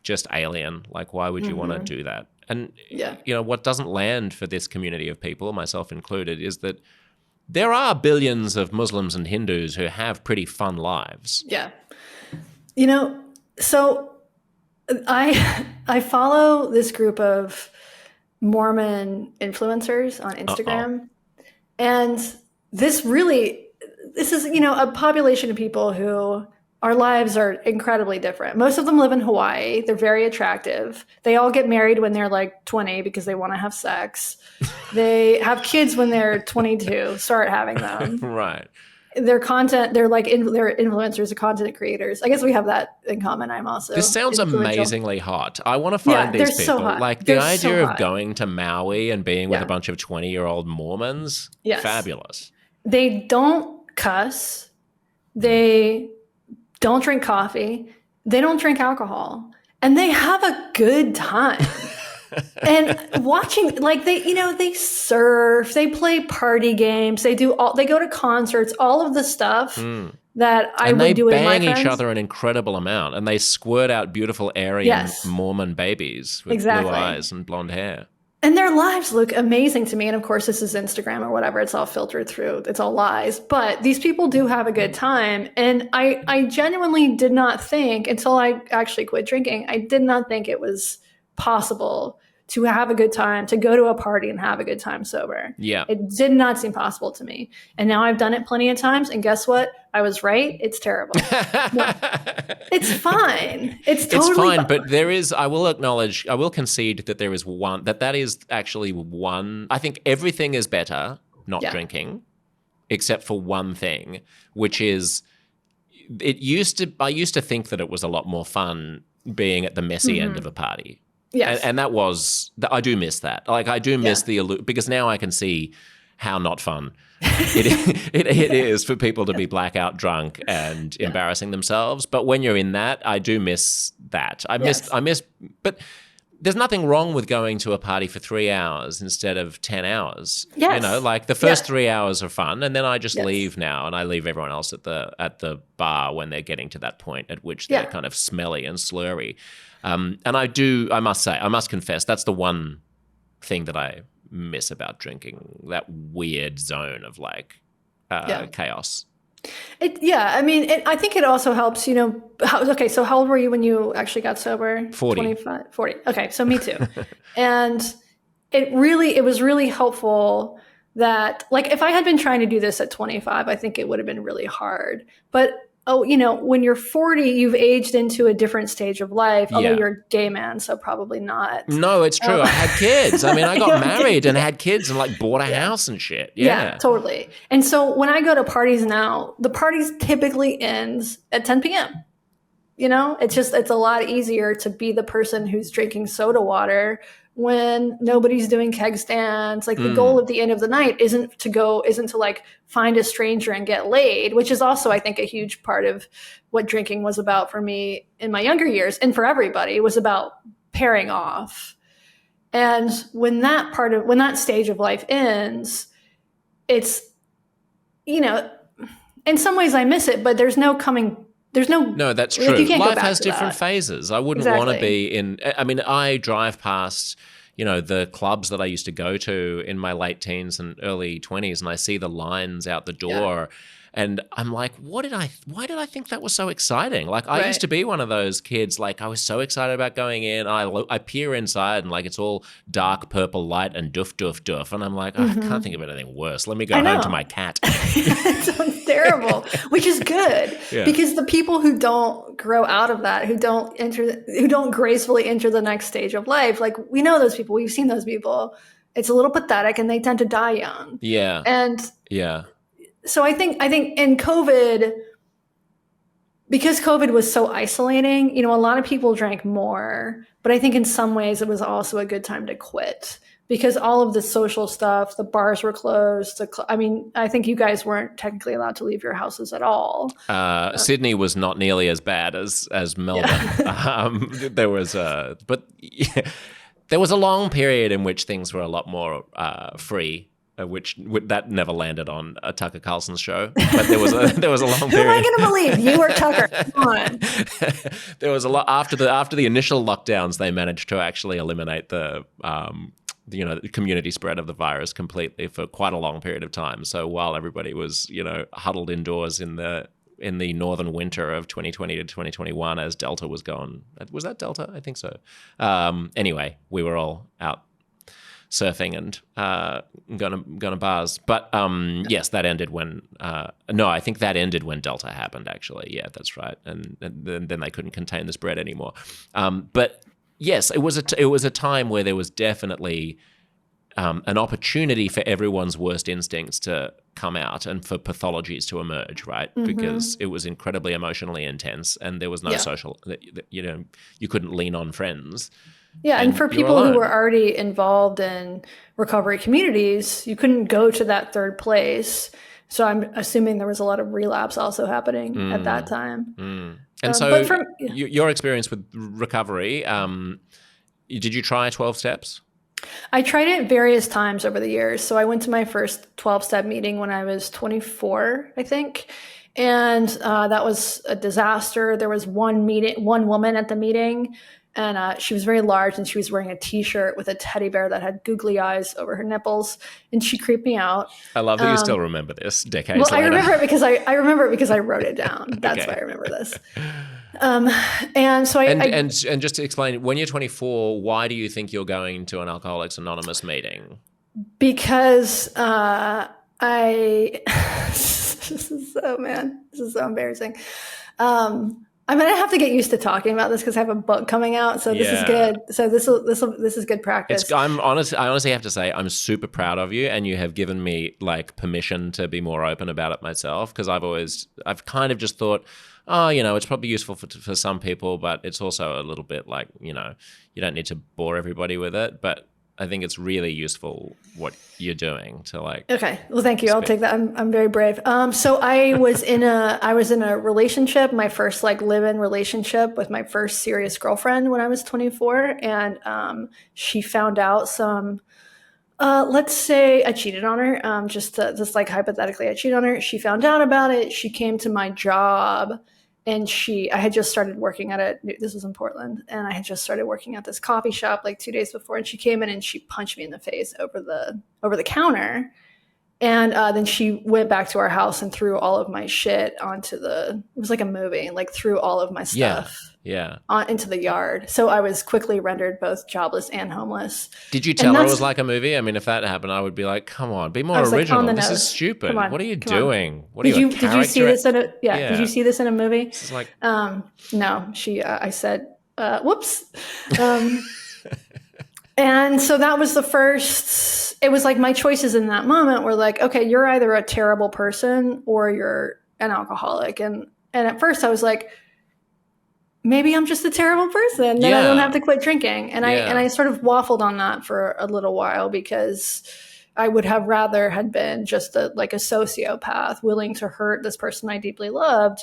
just alien. Why would you want to do that? And, what doesn't land for this community of people, myself included, is that there are billions of Muslims and Hindus who have pretty fun lives. Yeah. So I follow this group of Mormon influencers on Instagram. And this is, a population of people who our lives are incredibly different. Most of them live in Hawaii. They're very attractive. They all get married when they're 20 because they want to have sex. They have kids when they're 22, start having them. Right. Their content, they're influencers and content creators. I guess we have that in common. I'm also. This sounds amazingly hot. I want to find these people. So hot. The idea of going to Maui and being with a bunch of 20-year-old Mormons, fabulous. They don't cuss. They don't drink coffee. They don't drink alcohol. And they have a good time. And watching, they surf, they play party games, they go to concerts, all of the stuff that I would do with my friends. And they bang each other an incredible amount, and they squirt out beautiful Aryan Mormon babies with blue eyes and blonde hair. And their lives look amazing to me. And of course, this is Instagram or whatever. It's all filtered through. It's all lies. But these people do have a good time. And I genuinely did not think, until I actually quit drinking, I did not think it was possible to have a good time, to go to a party and have a good time sober. Yeah. It did not seem possible to me. And now I've done it plenty of times. And guess what? I was right. It's terrible. No, it's fine. It's totally fine. But there is, I will concede that there is that is actually one. I think everything is better not drinking, except for one thing, which is I used to think that it was a lot more fun being at the messy end of a party. Yes. And I do miss that. I do miss because now I can see how not fun it is for people to be blackout drunk and embarrassing themselves. But when you're in that, I do miss that. I miss, but there's nothing wrong with going to a party for 3 hours instead of 10 hours. Yes. The first 3 hours are fun, and then I just leave now, and I leave everyone else at the bar when they're getting to that point at which they're kind of smelly and slurry. And I must confess, that's the one thing that I miss about drinking, that weird zone of chaos. I think it also helps, so how old were you when you actually got sober? 40. 25, 40. Okay, so me too. And it was really helpful that, if I had been trying to do this at 25, I think it would have been really hard. But when you're 40, you've aged into a different stage of life, although you're a gay man, so probably not. No, it's true. I had kids. I got married and had kids and bought a house and shit. Yeah, totally. And so when I go to parties now, the parties typically ends at 10 p.m. It's a lot easier to be the person who's drinking soda water when nobody's doing keg stands. The goal at the end of the night isn't to find a stranger and get laid, which is also, I think, a huge part of what drinking was about for me in my younger years, and for everybody, was about pairing off. And when that stage of life ends, it's, in some ways I miss it, but there's no, that's true. Life has different phases. I wouldn't want to be in, I drive past, the clubs that I used to go to in my late teens and early 20s, and I see the lines out the door And I'm like, why did I think that was so exciting? Like, I used to be one of those kids, like, I was so excited about going in. I peer inside and, like, it's all dark purple light and doof, doof, doof. And I'm like, I can't think of anything worse. Let me go home to my cat. It sounds terrible, which is good because the people who don't grow out of that, who don't gracefully enter the next stage of life, like, we know those people, we've seen those people. It's a little pathetic, and they tend to die young. Yeah. And so I think in COVID, because COVID was so isolating, a lot of people drank more, but I think in some ways it was also a good time to quit because all of the social stuff, the bars were closed. I think you guys weren't technically allowed to leave your houses at all. Sydney was not nearly as bad as Melbourne. There was there was a long period in which things were a lot more free, which that never landed on a Tucker Carlson's show. But there was a long period. Who am I going to believe? You or Tucker? Come on. There was a lot after the initial lockdowns. They managed to actually eliminate the community spread of the virus completely for quite a long period of time. So while everybody was huddled indoors in the northern winter of 2020 to 2021 as Delta was going. Was that Delta? I think so. Anyway, we were all out surfing and going to bars. But yes, that ended when I think that ended when Delta happened, actually. Yeah, that's right. And then they couldn't contain the spread anymore. But yes, it was a time where there was definitely an opportunity for everyone's worst instincts to come out and for pathologies to emerge, right? Mm-hmm. Because it was incredibly emotionally intense and there was no social, you couldn't lean on friends. Yeah, and for people who were already involved in recovery communities, you couldn't go to that third place. So I'm assuming there was a lot of relapse also happening at that time. And so your experience with recovery, did you try 12 steps? I tried it various times over the years. So I went to my first 12-step meeting when I was 24, I think. And that was a disaster. There was one woman at the meeting, and she was very large, and she was wearing a T-shirt with a teddy bear that had googly eyes over her nipples, and she creeped me out. I love that you still remember this decades later. I remember it because I wrote it down. That's why I remember this. And so and just to explain, when you're 24, why do you think you're going to an Alcoholics Anonymous meeting? Because this is so embarrassing. I'm gonna have to get used to talking about this because I have a book coming out, so this is good. So this is good practice. I honestly have to say I'm super proud of you, and you have given me like permission to be more open about it myself, because I've kind of just thought, it's probably useful for some people, but it's also a little bit like, you don't need to bore everybody with it, but I think it's really useful what you're doing to like. Okay. Well, thank you. I'll take that. I'm very brave. So I was in a relationship, my first like live-in relationship with my first serious girlfriend when I was 24. And she found out some, let's say I cheated on her. Just like hypothetically, I cheated on her. She found out about it. She came to my job. And I had just started working this was in Portland, and I had just started working at this coffee shop like 2 days before. And she came in and she punched me in the face over the counter. And then she went back to our house and threw all of my shit it was like a movie, like threw all of my stuff into the yard. So I was quickly rendered both jobless and homeless. Did you tell her it was like a movie? I mean, if that happened, I would be like, come on, be more original. Like, this is stupid. What are you doing? What are you, did you see this in did you see this in a movie? This is like, no, I said, whoops. And so that was the first, it was like my choices in that moment were like, okay, you're either a terrible person or you're an alcoholic. And at first I was like, maybe I'm just a terrible person. Then I don't have to quit drinking. And I sort of waffled on that for a little while because I would have rather had been just a sociopath willing to hurt this person I deeply loved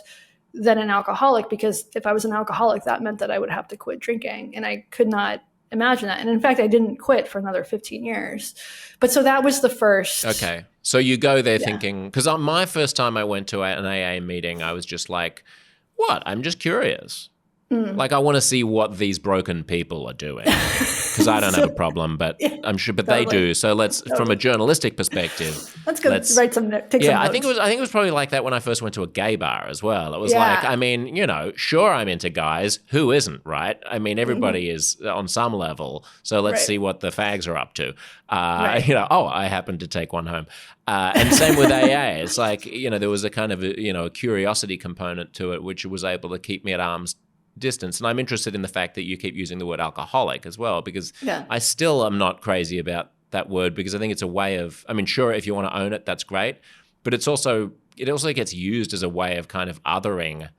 than an alcoholic, because if I was an alcoholic, that meant that I would have to quit drinking. And I could not imagine that. And in fact, I didn't quit for another 15 years. But so that was the first. Okay. So you go there thinking, because on my first time I went to an AA meeting, I was just like, what? I'm just curious. Like, I want to see what these broken people are doing, because I don't have a problem, but I'm sure, but they do. So from a journalistic perspective, let's go write take some notes. I think it was probably like that when I first went to a gay bar as well. It was like, I mean, sure, I'm into guys. Who isn't, right? I mean, everybody is on some level. So let's see what the fags are up to. I happen to take one home. And same with AA. It's like, there was a kind of a curiosity component to it, which was able to keep me at arm's distance. And I'm interested in the fact that you keep using the word alcoholic as well, because I still am not crazy about that word, because I think it's a way of, I mean, sure, if you want to own it, that's great. But it also gets used as a way of kind of othering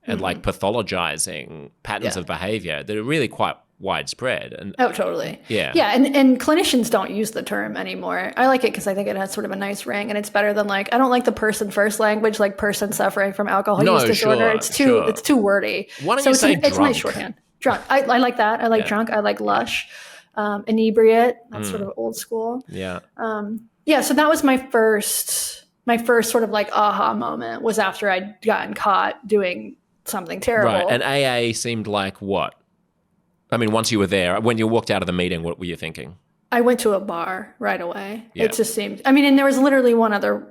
and like pathologizing patterns of behavior that are really quite widespread. And totally. Yeah. And clinicians don't use the term anymore. I like it because I think it has sort of a nice ring, and it's better than like, I don't like the person first language, like person suffering from alcohol use disorder. It's too wordy. Why don't you say drunk? It's nice shorthand. Drunk. I like that. I like drunk. I like lush. Inebriate. That's sort of old school. Yeah. So that was my first sort of like aha moment, was after I'd gotten caught doing something terrible. Right. And AA seemed like what? I mean, once you were there, when you walked out of the meeting, what were you thinking? I went to a bar right away. Yeah. It just seemed, and there was literally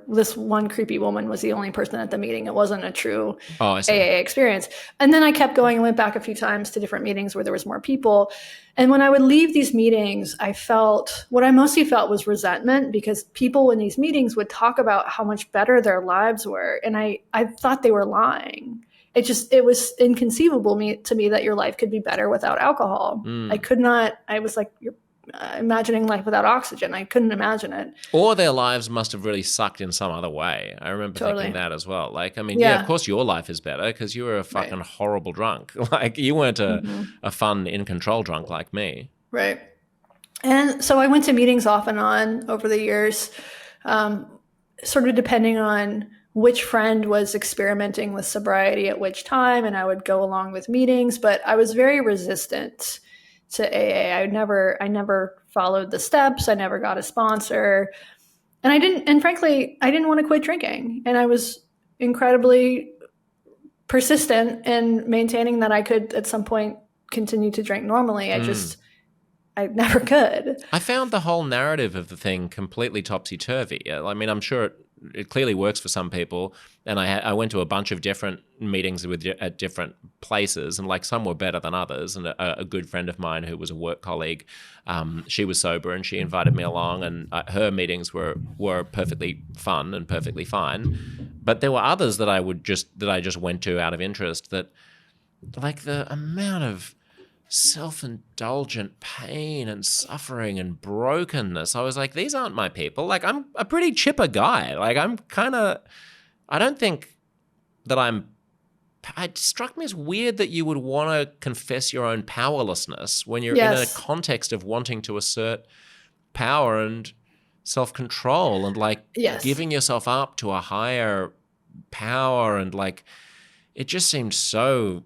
this one creepy woman was the only person at the meeting. It wasn't a true AA experience. And then I kept going and went back a few times to different meetings where there was more people. And when I would leave these meetings, what I mostly felt was resentment, because people in these meetings would talk about how much better their lives were. And I thought they were lying. It was inconceivable to me that your life could be better without alcohol. I was like, you're imagining life without oxygen. I couldn't imagine it. Or their lives must have really sucked in some other way. I remember thinking that as well. Like, I mean, of course your life is better because you were a fucking horrible drunk. Like, you weren't a fun, in-control drunk like me. Right. And so I went to meetings off and on over the years, sort of depending on which friend was experimenting with sobriety at which time, and I would go along with meetings, but I was very resistant to AA. I never followed the steps. I never got a sponsor, and frankly, I didn't want to quit drinking. And I was incredibly persistent in maintaining that I could at some point continue to drink normally. I never could. I found the whole narrative of the thing completely topsy-turvy. I mean, I'm sure it clearly works for some people, and I went to a bunch of different meetings at different places, and like some were better than others. And a good friend of mine who was a work colleague, she was sober, and she invited me along, and her meetings were perfectly fun and perfectly fine. But there were others that I just went to out of interest, that like the amount of self-indulgent pain and suffering and brokenness. I was like, these aren't my people. Like, I'm a pretty chipper guy. Like, I don't think that it struck me as weird that you would want to confess your own powerlessness when you're in a context of wanting to assert power and self-control and like giving yourself up to a higher power. And like, it just seemed so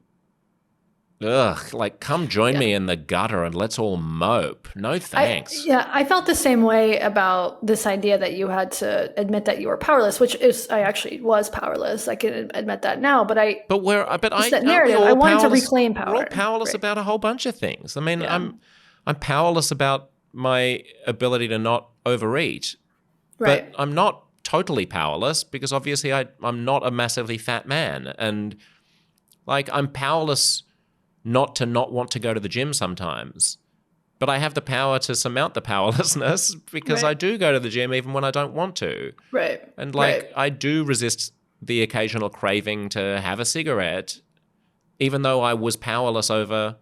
like, come join me in the gutter and let's all mope. No thanks. I felt the same way about this idea that you had to admit that you were powerless, I actually was powerless. I can admit that now, but that narrative. I wanted to reclaim power. We're all powerless about a whole bunch of things. I mean, I'm powerless about my ability to not overeat, but I'm not totally powerless because obviously I'm not a massively fat man, and like, I'm powerless not want to go to the gym sometimes, but I have the power to surmount the powerlessness because I do go to the gym even when I don't want to. Right. And like, I do resist the occasional craving to have a cigarette, even though I was powerless over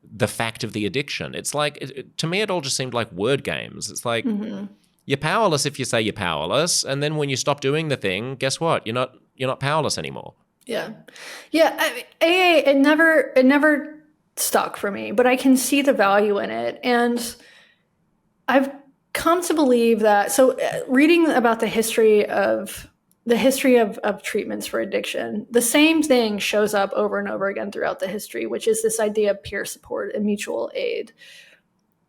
the fact of the addiction. It's like, to me, it all just seemed like word games. It's like, you're powerless if you say you're powerless, and then when you stop doing the thing, guess what? You're not powerless anymore. Yeah. AA, it never stuck for me, but I can see the value in it. And I've come to believe that, so reading about the history of treatments for addiction, the same thing shows up over and over again throughout the history, which is this idea of peer support and mutual aid.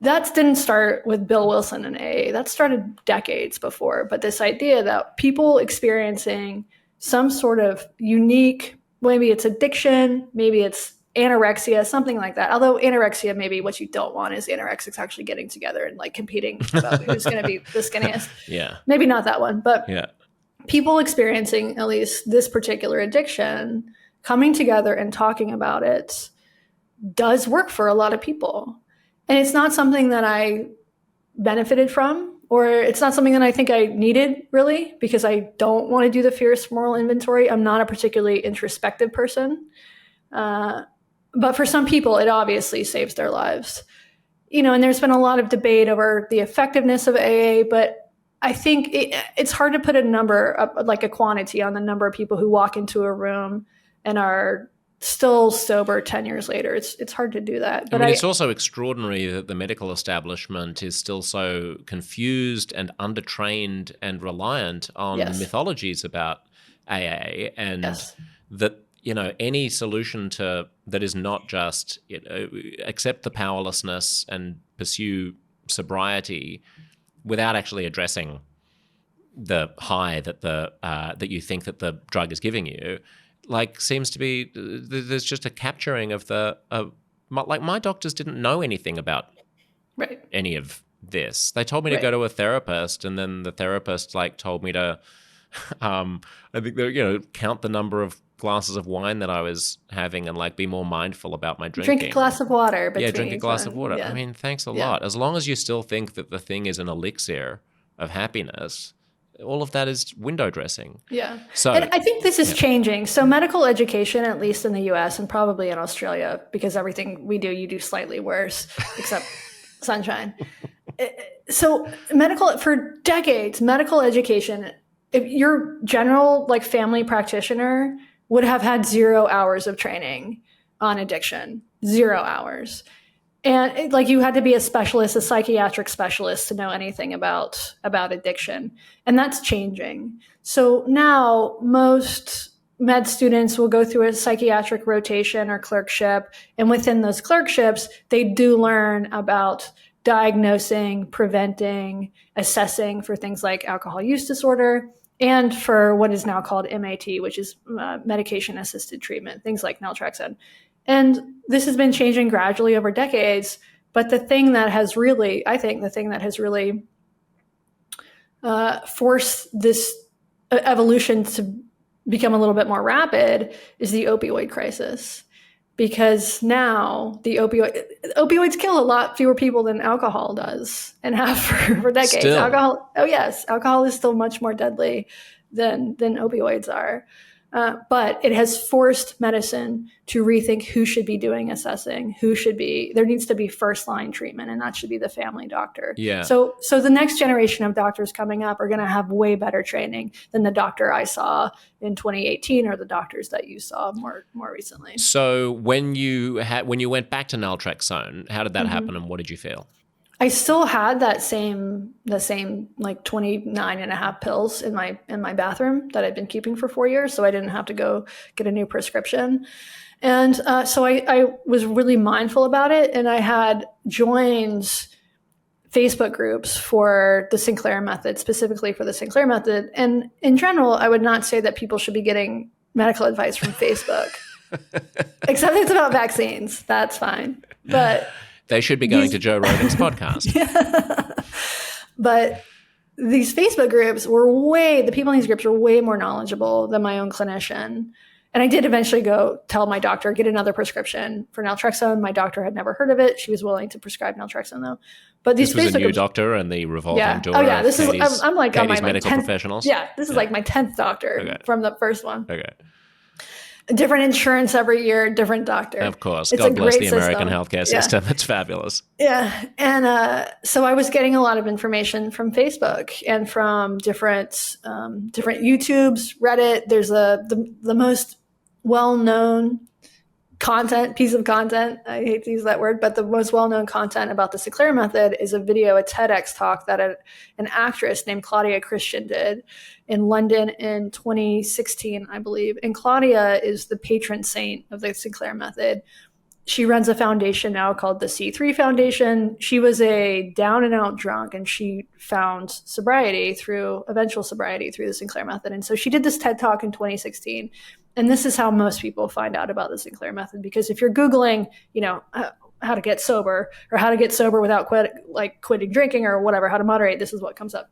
That didn't start with Bill Wilson and AA. That started decades before. But this idea that people experiencing some sort of unique, maybe it's addiction, maybe it's anorexia, something like that. Although anorexia, maybe what you don't want is anorexics actually getting together and like competing about who's going to be the skinniest. Yeah. Maybe not that one, but Yeah. people experiencing at least this particular addiction, coming together and talking about it does work for a lot of people. And it's not something that I benefited from, or it's not something that I think I needed really, because I don't want to do the fierce moral inventory. I'm not a particularly introspective person. But for some people, it obviously saves their lives. And there's been a lot of debate over the effectiveness of AA, but I think it's hard to put a number, like a quantity on the number of people who walk into a room and are still sober 10 years later. It's hard to do that. But it's also extraordinary that the medical establishment is still so confused and undertrained and reliant on mythologies about AA, and that any solution to that is not just accept the powerlessness and pursue sobriety without actually addressing the high that that you think that the drug is giving you, like seems to be there's just a capturing of my doctors didn't know anything about any of this. They told me to go to a therapist, and then the therapist told me to I think count the number of glasses of wine that I was having and be more mindful about my drinking. Drink a glass of water. Drink a glass of water. Yeah. I mean, thanks a lot. As long as you still think that the thing is an elixir of happiness, all of that is window dressing. Yeah. So, and I think this is changing. So medical education, at least in the US and probably in Australia, because everything we do, you do slightly worse, except sunshine. So for decades, medical education, if your general family practitioner would have had 0 hours of training on addiction, 0 hours. And you had to be a specialist, a psychiatric specialist to know anything about addiction. And that's changing. So now most med students will go through a psychiatric rotation or clerkship. And within those clerkships, they do learn about diagnosing, preventing, assessing for things like alcohol use disorder, and for what is now called MAT, which is medication-assisted treatment, things like naltrexone. And this has been changing gradually over decades. But the thing that has really, forced this evolution to become a little bit more rapid is the opioid crisis. Because now the opioids kill a lot fewer people than alcohol does, and have for decades. Still. Alcohol is still much more deadly than opioids are. But it has forced medicine to rethink who should be doing assessing, there needs to be first line treatment, and that should be the family doctor. Yeah. So the next generation of doctors coming up are going to have way better training than the doctor I saw in 2018 or the doctors that you saw more recently. So when you went back to naltrexone, how did that happen, and what did you feel? I still had the same 29 and a half pills in my bathroom that I'd been keeping for 4 years. So I didn't have to go get a new prescription. And so I was really mindful about it. And I had joined Facebook groups for the Sinclair method, specifically for the Sinclair method. And in general, I would not say that people should be getting medical advice from Facebook, except it's about vaccines. That's fine. But they should be going to Joe Rogan's podcast. But these Facebook groups the people in these groups were way more knowledgeable than my own clinician. And I did eventually go tell my doctor, get another prescription for naltrexone. My doctor had never heard of it. She was willing to prescribe naltrexone though. But these this was Facebook a new groups, doctor and the revolving door. Oh yeah, of this Katie's, is I'm like Katie's on my medical 10th, professionals. Yeah, this is like my 10th doctor from the first one. Okay. Different insurance every year, different doctor. Of course. It's God bless the system. American healthcare system. It's fabulous. Yeah. And so I was getting a lot of information from Facebook and from different YouTubes, Reddit. There's the most well-known piece of content. I hate to use that word, but the most well-known content about the Sinclair method is a TEDx talk that an actress named Claudia Christian did in London in 2016, I believe. And Claudia is the patron saint of the Sinclair method. She runs a foundation now called the C3 Foundation. She was a down and out drunk, and she found eventual sobriety through the Sinclair method. And so she did this TED talk in 2016. And this is how most people find out about the Sinclair method, because if you're Googling, how to get sober or how to get sober without quitting drinking or whatever, how to moderate, this is what comes up.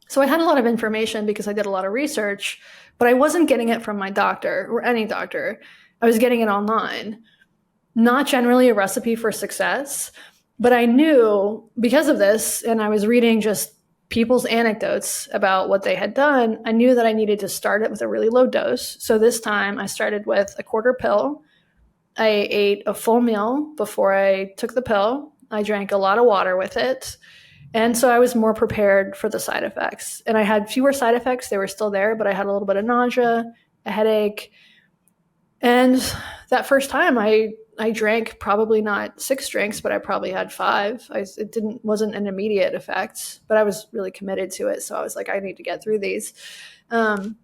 So I had a lot of information because I did a lot of research, but I wasn't getting it from my doctor or any doctor. I was getting it online. Not generally a recipe for success, but I knew because of this, and I was reading just people's anecdotes about what they had done, I knew that I needed to start it with a really low dose. So this time I started with a quarter pill. I ate a full meal before I took the pill. I drank a lot of water with it. And so I was more prepared for the side effects. And I had fewer side effects. They were still there, but I had a little bit of nausea, a headache. And that first time I drank probably not 6 drinks, but I probably had 5. It wasn't an immediate effect, but I was really committed to it. So I was like, I need to get through these. And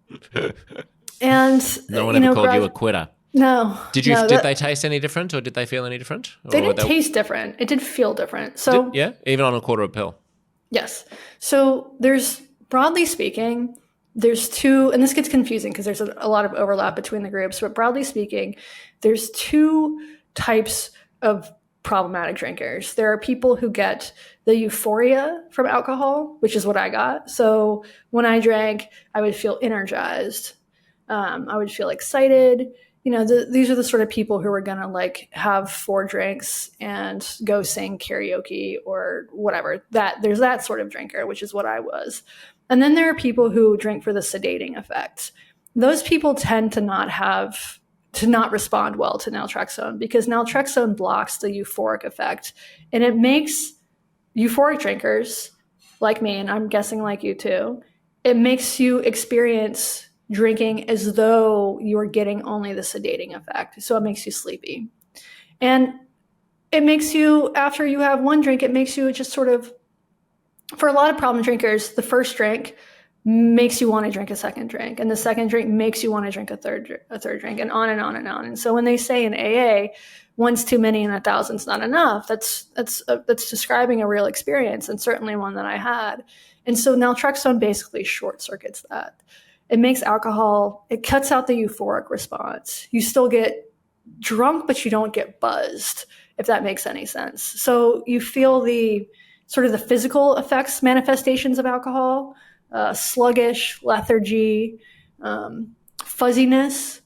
no one ever called you a quitter. No. Did they taste any different, or did they feel any different? They didn't taste different. It did feel different. So even on a quarter of a pill. Yes. So broadly speaking, there's 2, and this gets confusing because there's a lot of overlap between the groups, but broadly speaking, there's 2 types of problematic drinkers. There are people who get the euphoria from alcohol, which is what I got. So when I drank, I would feel energized. I would feel excited. These are the sort of people who are going to have 4 drinks and go sing karaoke or whatever. There's that sort of drinker, which is what I was. And then there are people who drink for the sedating effect. Those people tend to not respond well to naltrexone, because naltrexone blocks the euphoric effect, and it makes euphoric drinkers like me, and I'm guessing like you too, it makes you experience drinking as though you're getting only the sedating effect. So it makes you sleepy. And it makes you, after you have 1 drink, it makes you just sort of, for a lot of problem drinkers, the first drink makes you want to drink a second drink, and the second drink makes you want to drink a third drink, and on and on and on. And so when they say in AA, 1's too many and 1,000's not enough, that's describing a real experience, and certainly one that I had. And so naltrexone basically short circuits that. It makes alcohol, it cuts out the euphoric response. You still get drunk, but you don't get buzzed, if that makes any sense. So you feel the sort of the physical effects, manifestations of alcohol, sluggish, lethargy, fuzziness,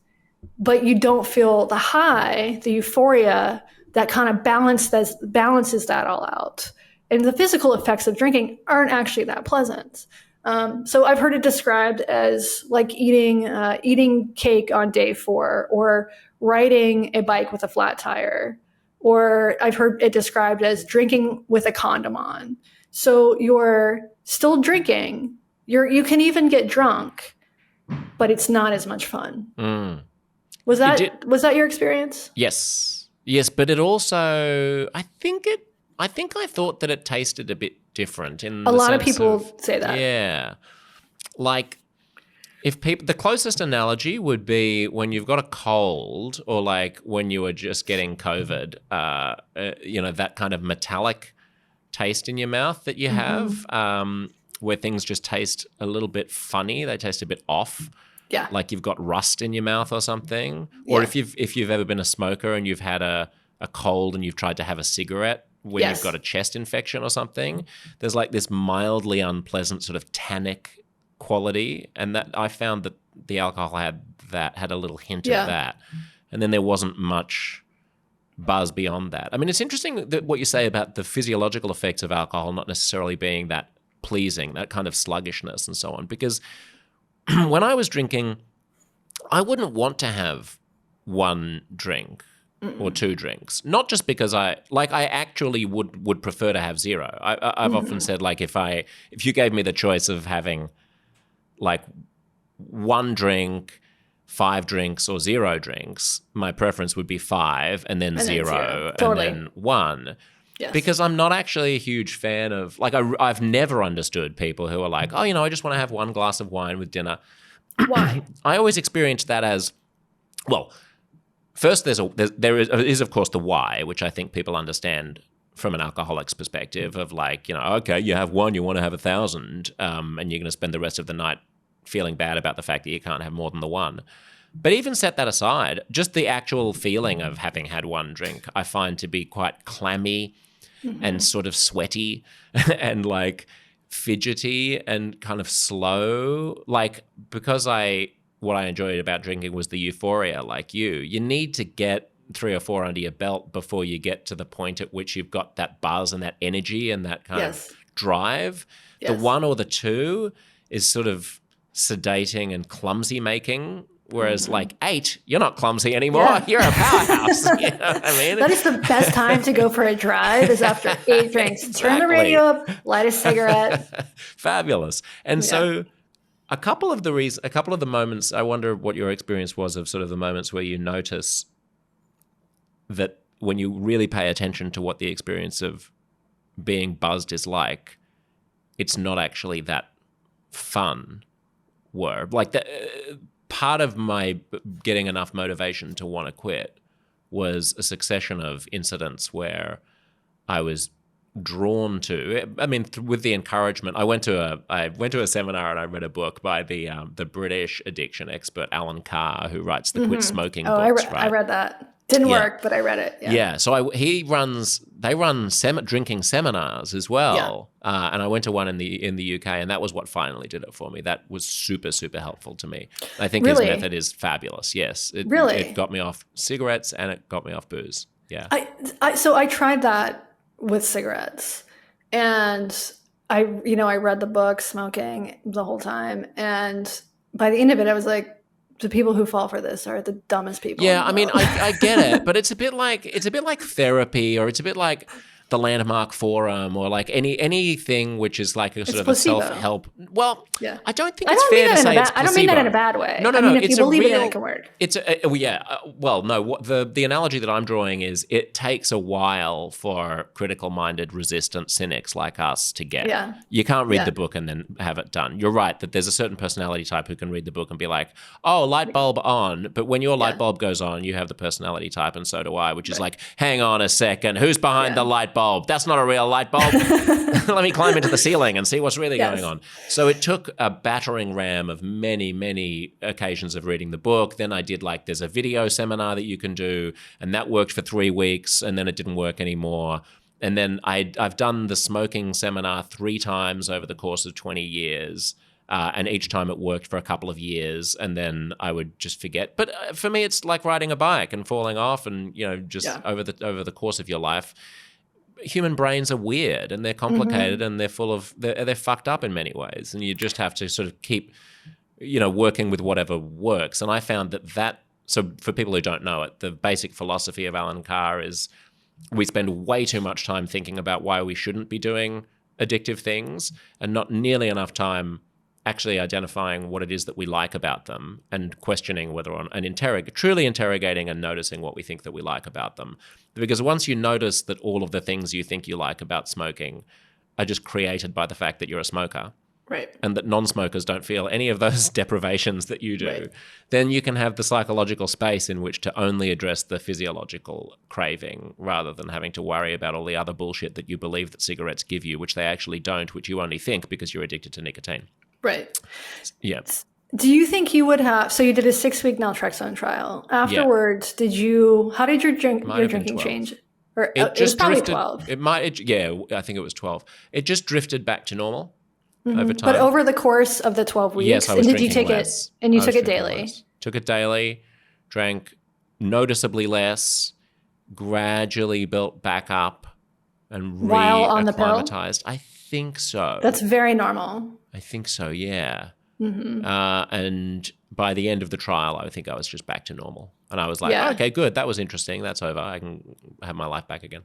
but you don't feel the high, the euphoria that kind of balances that all out. And the physical effects of drinking aren't actually that pleasant. So I've heard it described as like eating cake on day 4, or riding a bike with a flat tire, or I've heard it described as drinking with a condom on. So you're still drinking. You can even get drunk, but it's not as much fun. Mm. Was that your experience? Yes, but it also, I thought that it tasted a bit different. A lot of people say that. Yeah, like the closest analogy would be when you've got a cold, or like when you were just getting COVID. That kind of metallic taste in your mouth that you have. Where things just taste a little bit funny. They taste a bit off. Yeah. Like you've got rust in your mouth or something. Yeah. Or if you've ever been a smoker and you've had a cold and you've tried to have a cigarette when you've got a chest infection or something, there's like this mildly unpleasant sort of tannic quality. And that I found that the alcohol had a little hint of that. And then there wasn't much buzz beyond that. I mean, it's interesting that what you say about the physiological effects of alcohol not necessarily being that pleasing, that kind of sluggishness and so on. Because when I was drinking, I wouldn't want to have 1 drink or 2 drinks. Not just because I actually would prefer to have 0. I've often said, like, if you gave me the choice of having like 1 drink, 5 drinks, or 0 drinks, my preference would be 5 and then 0 Totally. and then 1. Yes. Because I'm not actually a huge fan of, like, I've never understood people who are like, oh, I just want to have 1 glass of wine with dinner. Why? I always experienced that as, well, first there is of course the why, which I think people understand from an alcoholic's perspective of like, okay, you have 1, you want to have 1,000, and you're going to spend the rest of the night feeling bad about the fact that you can't have more than the 1. But even set that aside, just the actual feeling of having had one drink, I find to be quite clammy and sort of sweaty and like fidgety and kind of slow. Like, because what I enjoyed about drinking was the euphoria, like you need to get 3 or 4 under your belt before you get to the point at which you've got that buzz and that energy and that kind of drive. The 1 or the 2 is sort of sedating and clumsy making, whereas like 8, you're not clumsy anymore. Yeah. You're a powerhouse. You know what I mean? That is the best time to go for a drive, is after 8 drinks. Exactly. Turn the radio up, light a cigarette. Fabulous. And so a couple of the moments, I wonder what your experience was of sort of the moments where you notice that when you really pay attention to what the experience of being buzzed is like, it's not actually that fun. Like, part of my getting enough motivation to want to quit was a succession of incidents where I was drawn to. I mean, with the encouragement, I went to a seminar and I read a book by the British addiction expert Alan Carr, who writes the Quit Smoking books. I read that. Didn't work, but I read it. Yeah. So they run drinking seminars as well, and I went to one in the UK, and that was what finally did it for me. That was super, super helpful to me. I think his method is fabulous. Yes, it got me off cigarettes and it got me off booze. Yeah. So I tried that with cigarettes, and I read the book Smoking the whole time, and by the end of it, I was like, the people who fall for this are the dumbest people. Yeah, I mean, I get it, but it's a bit like therapy, or it's a bit like the Landmark Forum, or like anything which is like a sort of placebo. A self-help. Well, I don't think it's fair to say it's placebo. I don't mean that in a bad way. No. If you believe in it can work. The analogy that I'm drawing is it takes a while for critical-minded, resistant cynics like us to get it. You can't read the book and then have it done. You're right that there's a certain personality type who can read the book and be like, oh, light bulb on. But when your light bulb goes on, you have the personality type, and so do I, which is like, hang on a second, who's behind the light bulb? That's not a real light bulb. Let me climb into the ceiling and see what's really going on. So it took a battering ram of many, many occasions of reading the book. Then I did there's a video seminar that you can do, and that worked for 3 weeks, and then it didn't work anymore. And then I've done the smoking seminar 3 times over the course of 20 years. And each time it worked for a couple of years, and then I would just forget. But for me, it's like riding a bike and falling off, and over the course of your life, human brains are weird and they're complicated and they're they're fucked up in many ways, and you just have to sort of keep working with whatever works. And I found that so for people who don't know it, the basic philosophy of Alan Carr is we spend way too much time thinking about why we shouldn't be doing addictive things, and not nearly enough time actually identifying what it is that we like about them, and questioning whether or not, truly interrogating and noticing what we think that we like about them. Because once you notice that all of the things you think you like about smoking are just created by the fact that you're a smoker, right, and that non-smokers don't feel any of those deprivations that you do, then you can have the psychological space in which to only address the physiological craving, rather than having to worry about all the other bullshit that you believe that cigarettes give you, which they actually don't, which you only think because you're addicted to nicotine. Right. Yeah. Do you think you would have? So you did a 6-week Naltrexone trial. Afterwards, how did your drinking change? Or it was probably drifted, 12. I think it was 12. It just drifted back to normal over time. But over the course of the 12 weeks, yes, I was drinking did you take less. it? And you took it daily. Less. Took it daily, drank noticeably less, gradually built back up, and while on the pill. I think so. That's very normal. I think so, yeah. And by the end of the trial, I think I was just back to normal. And I was like, okay, good. That was interesting. That's over. I can have my life back again.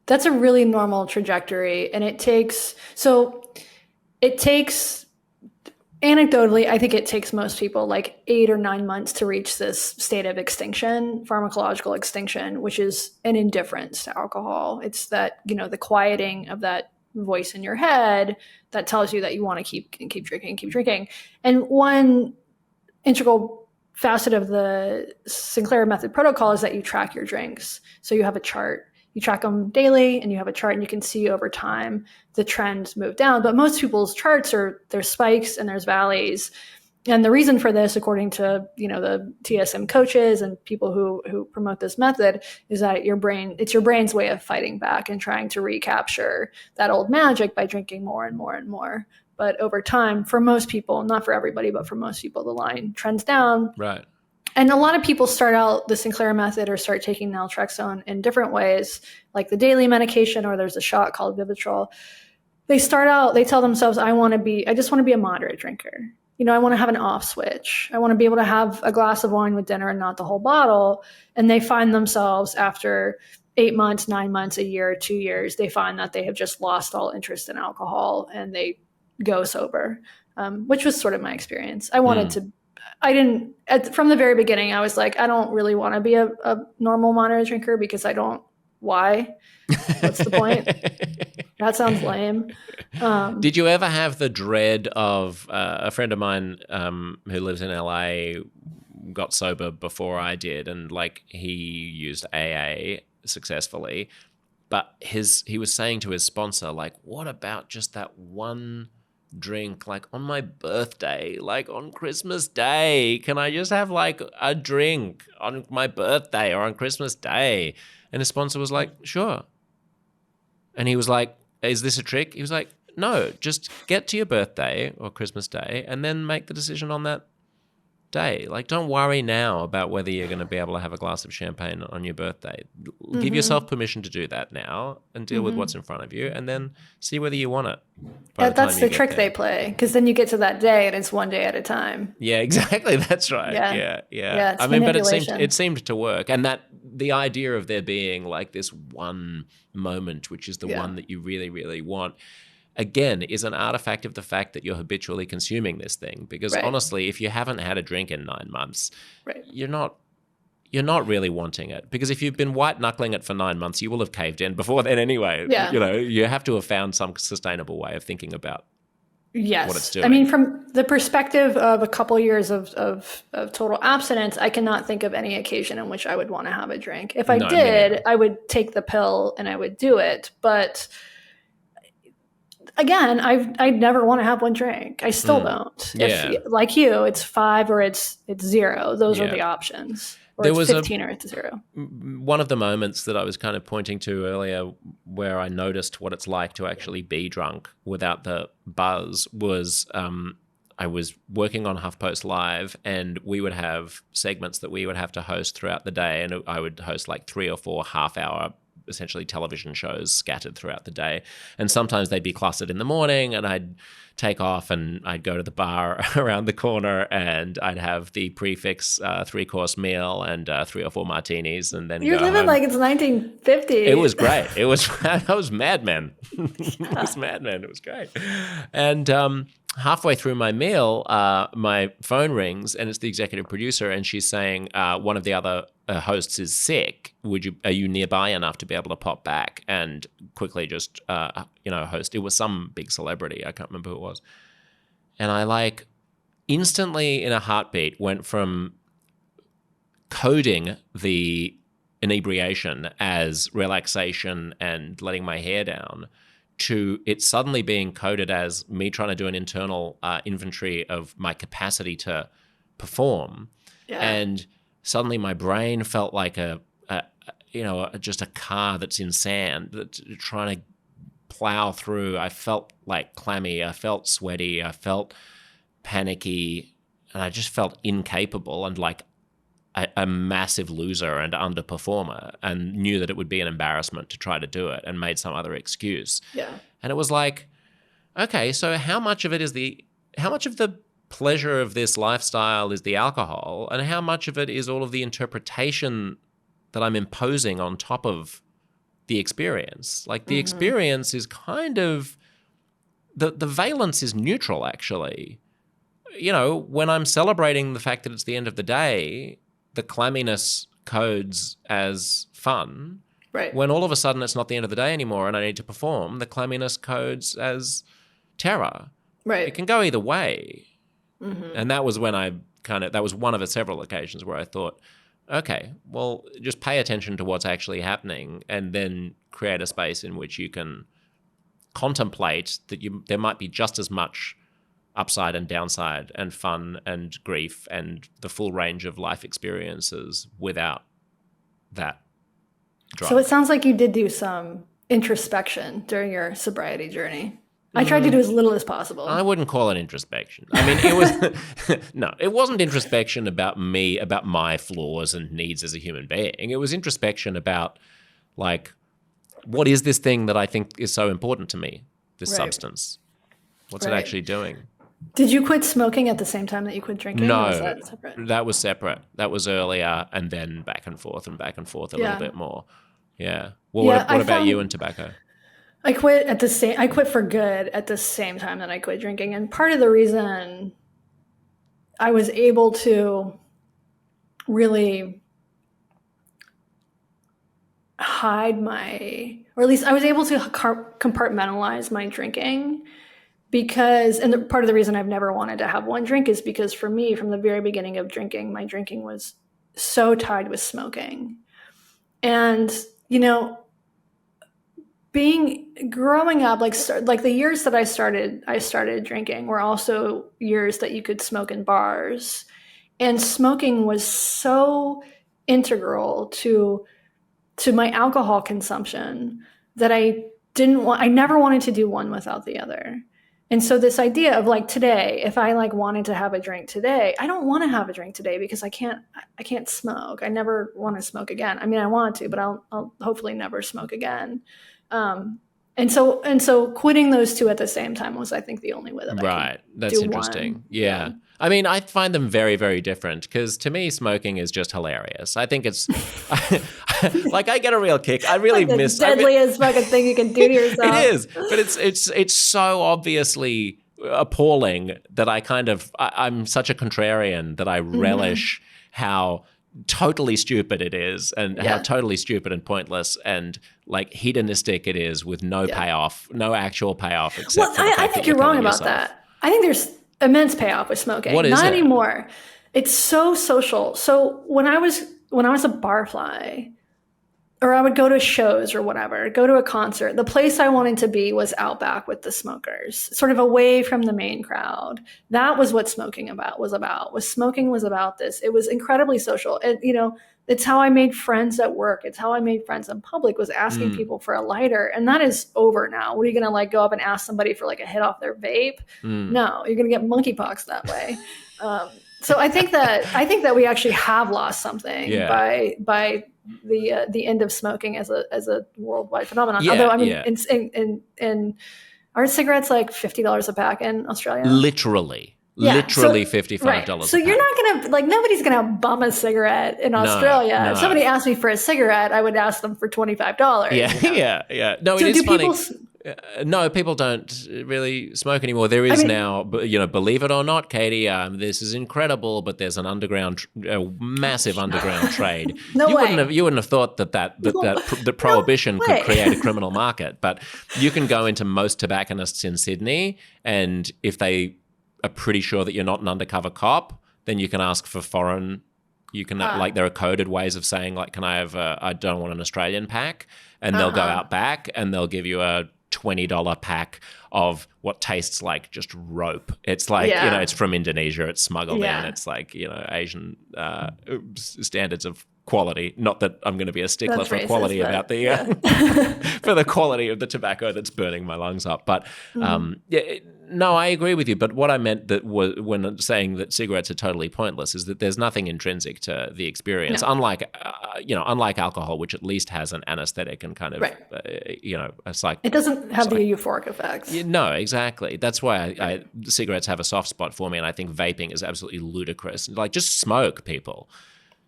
That's a really normal trajectory. And anecdotally, I think it takes most people like 8 or 9 months to reach this state of extinction, pharmacological extinction, which is an indifference to alcohol. It's that, the quieting of that voice in your head that tells you that you want to keep drinking. And one integral facet of the Sinclair method protocol is that you track your drinks. So you have a chart. You track them daily, and you have a chart, and you can see over time the trends move down. But most people's charts there's spikes and there's valleys. And the reason for this, according to, the TSM coaches and people who promote this method, is that it's your brain's way of fighting back and trying to recapture that old magic by drinking more and more and more. But over time, for most people, not for everybody, but for most people, the line trends down. Right. And a lot of people start out the Sinclair method or start taking naltrexone in different ways, like the daily medication, or there's a shot called Vivitrol. They tell themselves, I just want to be a moderate drinker. I want to have an off switch. I want to be able to have a glass of wine with dinner and not the whole bottle. And they find themselves after 8 months, 9 months, a year, 2 years, they find that they have just lost all interest in alcohol and they go sober, which was sort of my experience. From the very beginning, I was like, I don't really want to be a normal moderate drinker because why? What's the point? That sounds lame. Did you ever have the dread of a friend of mine who lives in LA got sober before I did, and he used AA successfully, but he was saying to his sponsor, what about just that one drink, on my birthday, on Christmas Day? Can I just have a drink on my birthday or on Christmas Day? And his sponsor was like, sure. And he was like, is this a trick? He was like, no, just get to your birthday or Christmas Day and then make the decision on that day. Don't worry now about whether you're going to be able to have a glass of champagne on your birthday. Mm-hmm. Give yourself permission to do that now and deal with what's in front of you, and then see whether you want it. That's the trick they play, because then you get to that day and it's one day at a time. Yeah, exactly. That's right. Yeah. It's but it seemed to work, and that the idea of there being this one moment, which is the one that you really, really want, again, is an artifact of the fact that you're habitually consuming this thing. Because honestly, if you haven't had a drink in 9 months, you're not really wanting it. Because if you've been white knuckling it for 9 months, you will have caved in before then anyway. Yeah. You have to have found some sustainable way of thinking about what it's doing. I mean, from the perspective of a couple years of total abstinence, I cannot think of any occasion in which I would want to have a drink. If I did, I would take the pill and I would do it. But again, I never want to have one drink. I still don't. If, like you, it's 5 or it's 0. Those are the options. Or there it's 15 or it's 0. One of the moments that I was kind of pointing to earlier where I noticed what it's like to actually be drunk without the buzz was I was working on HuffPost Live, and we would have segments that we would have to host throughout the day, and I would host 3 or 4 half-hour essentially television shows scattered throughout the day. And sometimes they'd be clustered in the morning, and I'd take off and I'd go to the bar around the corner and I'd have the prefix 3-course meal and 3 or 4 martinis, and then you're living home. Like it's 1950. It was great. I was Mad Men. It was Mad Men. It was great. And halfway through my meal, my phone rings, and it's the executive producer, and she's saying one of the other hosts is sick. Are you nearby enough to be able to pop back and quickly just host? It was some big celebrity. I can't remember who it was. And I instantly in a heartbeat went from coding the inebriation as relaxation and letting my hair down to it suddenly being coded as me trying to do an internal inventory of my capacity to perform. Yeah. And suddenly my brain felt like just a car that's in sand that's trying to plow through. I felt clammy. I felt sweaty. I felt panicky, and I just felt incapable and like a massive loser and underperformer, and knew that it would be an embarrassment to try to do it, and made some other excuse. Yeah. And it was like, okay, so how much of the pleasure of this lifestyle is the alcohol, and how much of it is all of the interpretation that I'm imposing on top of the experience? The experience is kind of, the valence is neutral, actually. When I'm celebrating the fact that it's the end of the day, the clamminess codes as fun. Right. When all of a sudden it's not the end of the day anymore and I need to perform, the clamminess codes as terror. Right. It can go either way. Mm-hmm. And that was when that was one of the several occasions where I thought, okay, well, just pay attention to what's actually happening, and then create a space in which you can contemplate that there might be just as much upside and downside and fun and grief and the full range of life experiences without that drug. So it sounds like you did do some introspection during your sobriety journey. I tried to do as little as possible. I wouldn't call it introspection. I mean, it was no, it wasn't introspection about me, about my flaws and needs as a human being. It was introspection about, like, what is this thing that I think is so important to me, this substance? What's it actually doing? Did you quit smoking at the same time that you quit drinking? No, or was that separate? That was separate. That was earlier, and then back and forth a little bit more. Yeah. Well, what about you and tobacco? I quit for good at the same time that I quit drinking. And part of the reason I was able to really hide or at least I was able to compartmentalize my drinking part of the reason I've never wanted to have one drink is because for me, from the very beginning of drinking, my drinking was so tied with smoking. And, growing up, like the years that I started drinking were also years that you could smoke in bars, and smoking was so integral to my alcohol consumption that I never wanted to do one without the other. And so this idea of like today, if I like wanted to have a drink today, I don't want to have a drink today because I can't smoke. I never want to smoke again. I mean, I want to, but I'll hopefully never smoke again. And so quitting those two at the same time was, I think, the only way that I could That's interesting. One. Yeah. I mean, I find them very, very different because to me, smoking is just hilarious. I think it's like I get a real kick. I really like miss the deadliest fucking thing you can do to yourself. It is, but it's so obviously appalling that I'm such a contrarian that I relish how totally stupid it is and how totally stupid and pointless and like hedonistic it is with no payoff, no actual payoff except I think you're wrong about that. I think there's immense payoff with smoking. What is Not it? Anymore. It's so social. So when I was a barfly, or I would go to shows or whatever, go to a concert, the place I wanted to be was out back with the smokers, sort of away from the main crowd. That was what smoking was about this. It was incredibly social. And, it's how I made friends at work. It's how I made friends in public, was asking people for a lighter. And that is over now. What are you going to like go up and ask somebody for like a hit off their vape? No, you're going to get monkeypox that way. So I think that we actually have lost something by the end of smoking as a worldwide phenomenon. Yeah, although I mean, in aren't cigarettes like $50 a pack in Australia? Literally $55 right. a So you're not gonna nobody's gonna bum a cigarette in Australia. No. If somebody asked me for a cigarette, I would ask them for $25. Yeah. No, so it is funny. No, people don't really smoke anymore. There is now, believe it or not, Katie, this is incredible, but there's an massive underground trade. You wouldn't have thought that prohibition could create a criminal market, but you can go into most tobacconists in Sydney, and if they are pretty sure that you're not an undercover cop, then you can ask for foreign. You can there are coded ways of saying like, can I have I don't want an Australian pack, and they'll go out back and they'll give you a $20 pack of what tastes like just rope. It's like, it's from Indonesia, it's smuggled in, it's like, Asian standards of quality. Not that I'm going to be a stickler for quality about the for the quality of the tobacco that's burning my lungs up. But no, I agree with you. But what I meant when saying that cigarettes are totally pointless is that there's nothing intrinsic to the experience, unlike alcohol, which at least has an anesthetic and kind of, it's like it doesn't have the euphoric effects. No, exactly. That's why cigarettes have a soft spot for me, and I think vaping is absolutely ludicrous. Like, just smoke, people.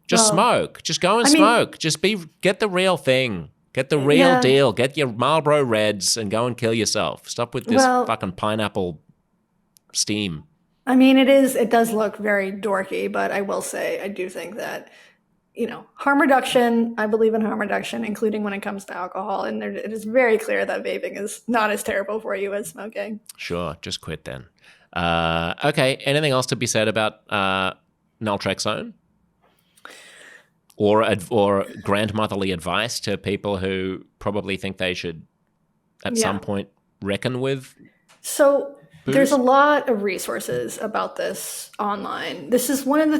Just smoke. Just go and smoke. Get the real thing. Get the real deal. Get your Marlboro Reds and go and kill yourself. Stop with this fucking pineapple steam. I mean, it does look very dorky, but I will say I do think that, harm reduction, I believe in harm reduction, including when it comes to alcohol. And it is very clear that vaping is not as terrible for you as smoking. Sure. Just quit then. Okay. Anything else to be said about naltrexone? Or grandmotherly advice to people who probably think they should at some point reckon with booze? There's a lot of resources about this online. This is one of the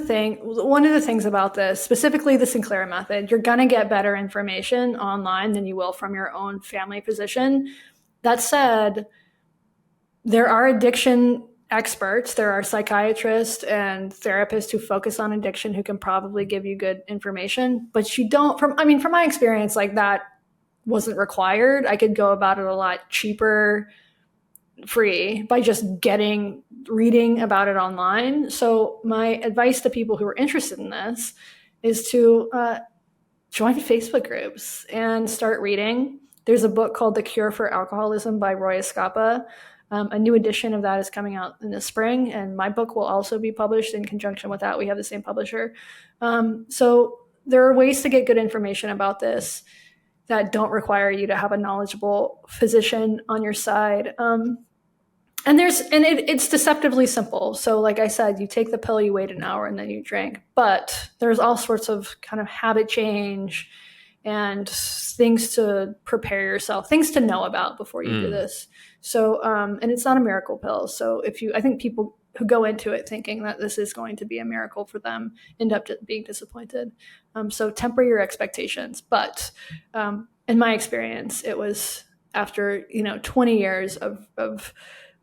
things about this, specifically the Sinclair method. You're going to get better information online than you will from your own family physician. That said, there are addiction experts. There are psychiatrists and therapists who focus on addiction who can probably give you good information, but you don't, from my experience, like that wasn't required. I could go about it a lot cheaper, free, by just reading about it online. So my advice to people who are interested in this is to join Facebook groups and start reading. There's a book called The Cure for Alcoholism by Roy Escapa. A new edition of that is coming out in the spring, and my book will also be published in conjunction with that. We have the same publisher. So there are ways to get good information about this that don't require you to have a knowledgeable physician on your side. It's deceptively simple. So like I said, you take the pill, you wait an hour, and then you drink. But there's all sorts of kind of habit change and things to prepare yourself, things to know about before you do this. So, and it's not a miracle pill. So I think people who go into it thinking that this is going to be a miracle for them end up being disappointed. So temper your expectations. But in my experience, it was after 20 years of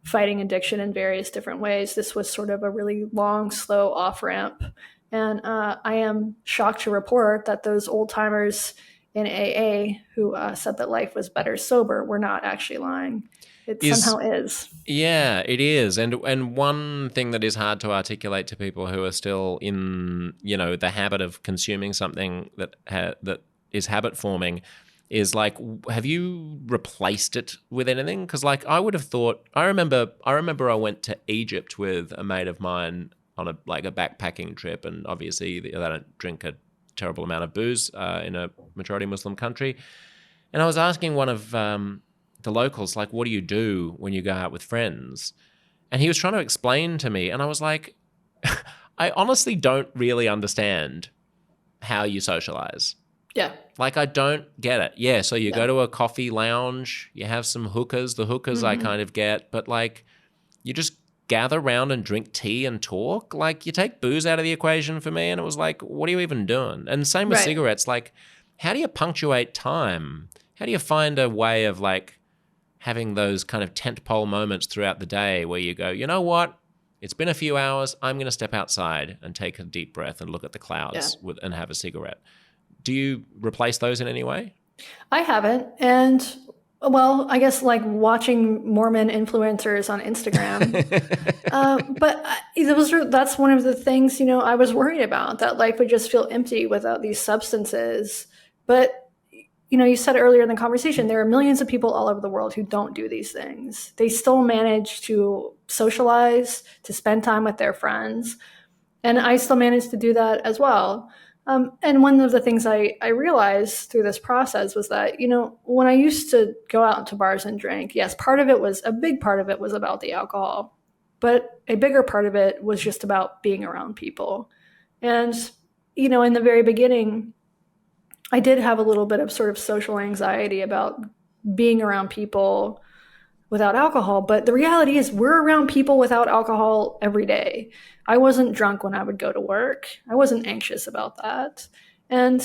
fighting addiction in various different ways. This was sort of a really long, slow off ramp. And I am shocked to report that those old timers in AA who said that life was better sober were not actually lying. It somehow is. Yeah, it is. And one thing that is hard to articulate to people who are still in, the habit of consuming something that is habit forming is like, have you replaced it with anything? Because like I would have thought, I remember I went to Egypt with a mate of mine on a backpacking trip, and obviously they don't drink a terrible amount of booze in a majority Muslim country. And I was asking one of the locals, like, what do you do when you go out with friends? And he was trying to explain to me, and I was like, I honestly don't really understand how you socialize. Yeah. Like, I don't get it. Yeah, so you go to a coffee lounge, you have some hookahs. The hookahs I kind of get, but like, you just gather around and drink tea and talk. Like, you take booze out of the equation for me, and it was like, what are you even doing? And same with cigarettes. Like, how do you punctuate time? How do you find a way of like having those kind of tentpole moments throughout the day where you go, you know what? It's been a few hours. I'm going to step outside and take a deep breath and look at the clouds and have a cigarette. Do you replace those in any way? I haven't. And well, I guess like watching Mormon influencers on Instagram. But that's one of the things, I was worried about, that life would just feel empty without these substances. But, you said earlier in the conversation, there are millions of people all over the world who don't do these things. They still manage to socialize, to spend time with their friends. And I still manage to do that as well. And one of the things I realized through this process was that, when I used to go out to bars and drink, yes, a big part of it was about the alcohol, but a bigger part of it was just about being around people. And, in the very beginning, I did have a little bit of sort of social anxiety about being around people without alcohol, but the reality is we're around people without alcohol every day. I wasn't drunk when I would go to work. I wasn't anxious about that. And,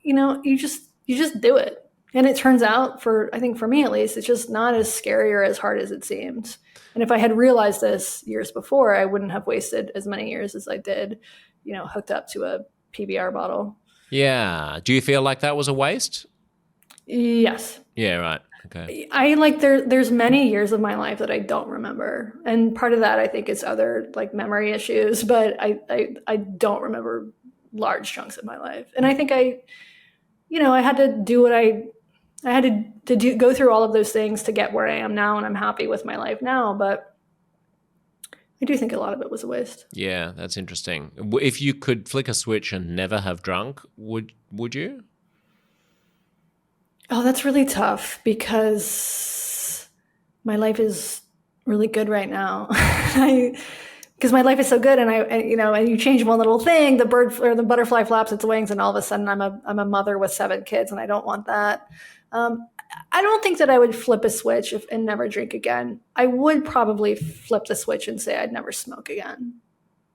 you just do it. And it turns out I think for me at least, it's just not as scary or as hard as it seems. And if I had realized this years before, I wouldn't have wasted as many years as I did, hooked up to a PBR bottle. Yeah. Do you feel like that was a waste? Yes. Yeah, right. Okay. There's many years of my life that I don't remember. And part of that I think is other like memory issues, but I don't remember large chunks of my life. And I think I had to do what I had to do, go through all of those things to get where I am now, and I'm happy with my life now, but I do think a lot of it was a waste. Yeah, that's interesting. If you could flick a switch and never have drunk, would you? Oh, that's really tough because my life is really good right now. Because my life is so good, and you change one little thing, the bird or the butterfly flaps its wings, and all of a sudden I'm a mother with 7 kids, and I don't want that. I don't think that I would flip a switch and never drink again. I would probably flip the switch and say I'd never smoke again.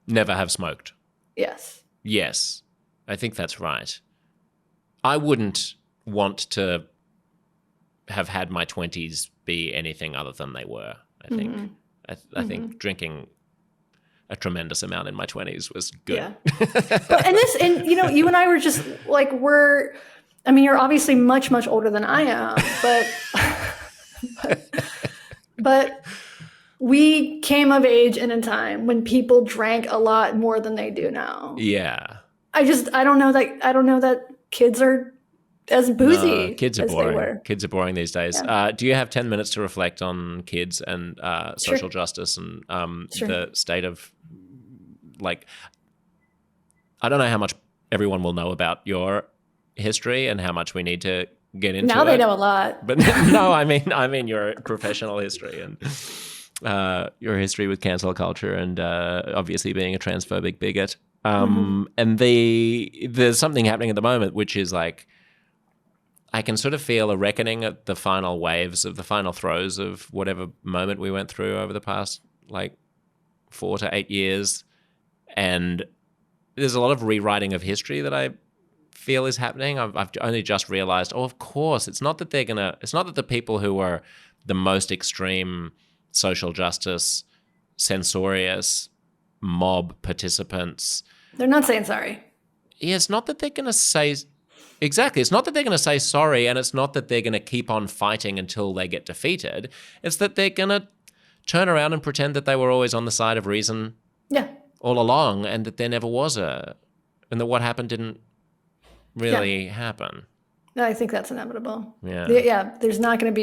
Never have smoked. Yes. Yes, I think that's right. I wouldn't want to have had my 20s be anything other than they were, I think. Mm-hmm. I think drinking a tremendous amount in my 20s was good. Yeah. and you know, you and I were just like, you're obviously much, much older than I am, but we came of age in a time when people drank a lot more than they do now. Yeah. I don't know that kids are as boozy. No, kids are boring. Kids are boring these days. Yeah. Do you have 10 minutes to reflect on kids and social justice and the state of, like, I don't know how much everyone will know about your history and how much we need to get into now they know a lot. But no, I mean your professional history and your history with cancel culture and obviously being a transphobic bigot. And there's something happening at the moment, which is like, I can sort of feel a reckoning at the final waves of the final throes of whatever moment we went through over the past like 4 to 8 years. And there's a lot of rewriting of history that I feel is happening. I've only just realized, of course, it's not that the people who are the most extreme social justice, censorious mob participants. They're not saying sorry. Yeah, it's not that they're going to say... Exactly. It's not that they're going to say sorry, and it's not that they're going to keep on fighting until they get defeated. It's that they're going to turn around and pretend that they were always on the side of reason all along, and that there never was and that what happened didn't really happen. I think that's inevitable. Yeah. Yeah. There's not going to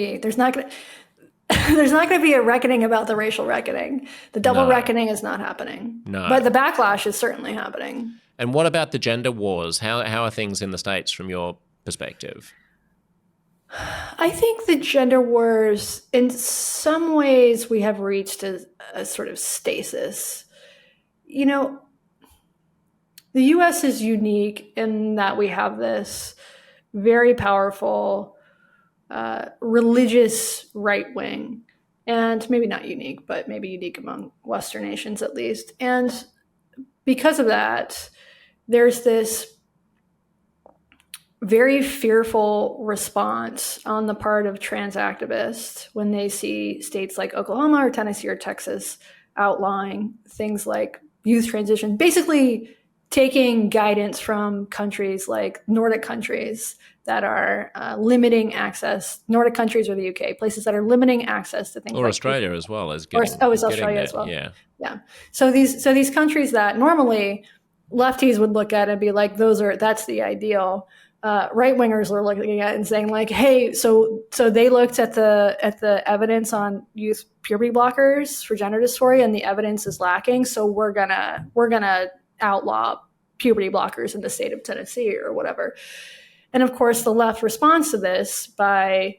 be a reckoning about the racial reckoning. The double reckoning is not happening. No. But the backlash is certainly happening. And what about the gender wars? How are things in the States from your perspective? I think the gender wars, in some ways, we have reached a sort of stasis. You know, the U.S. is unique in that we have this very powerful religious right wing, and maybe not unique, but maybe unique among Western nations at least. And because of that, there's this very fearful response on the part of trans activists when they see states like Oklahoma or Tennessee or Texas outlawing things like youth transition, basically taking guidance from countries like Nordic countries that are limiting access. Nordic countries or the UK, places that are limiting access to things or like Australia as well as Australia as well. Yeah. So these countries that normally lefties would look at and be like, that's the ideal. Right wingers were looking at it and saying like, hey, so they looked at the evidence on youth puberty blockers for gender dysphoria, and the evidence is lacking. So we're gonna outlaw puberty blockers in the state of Tennessee or whatever. And of course, the left responds to this by,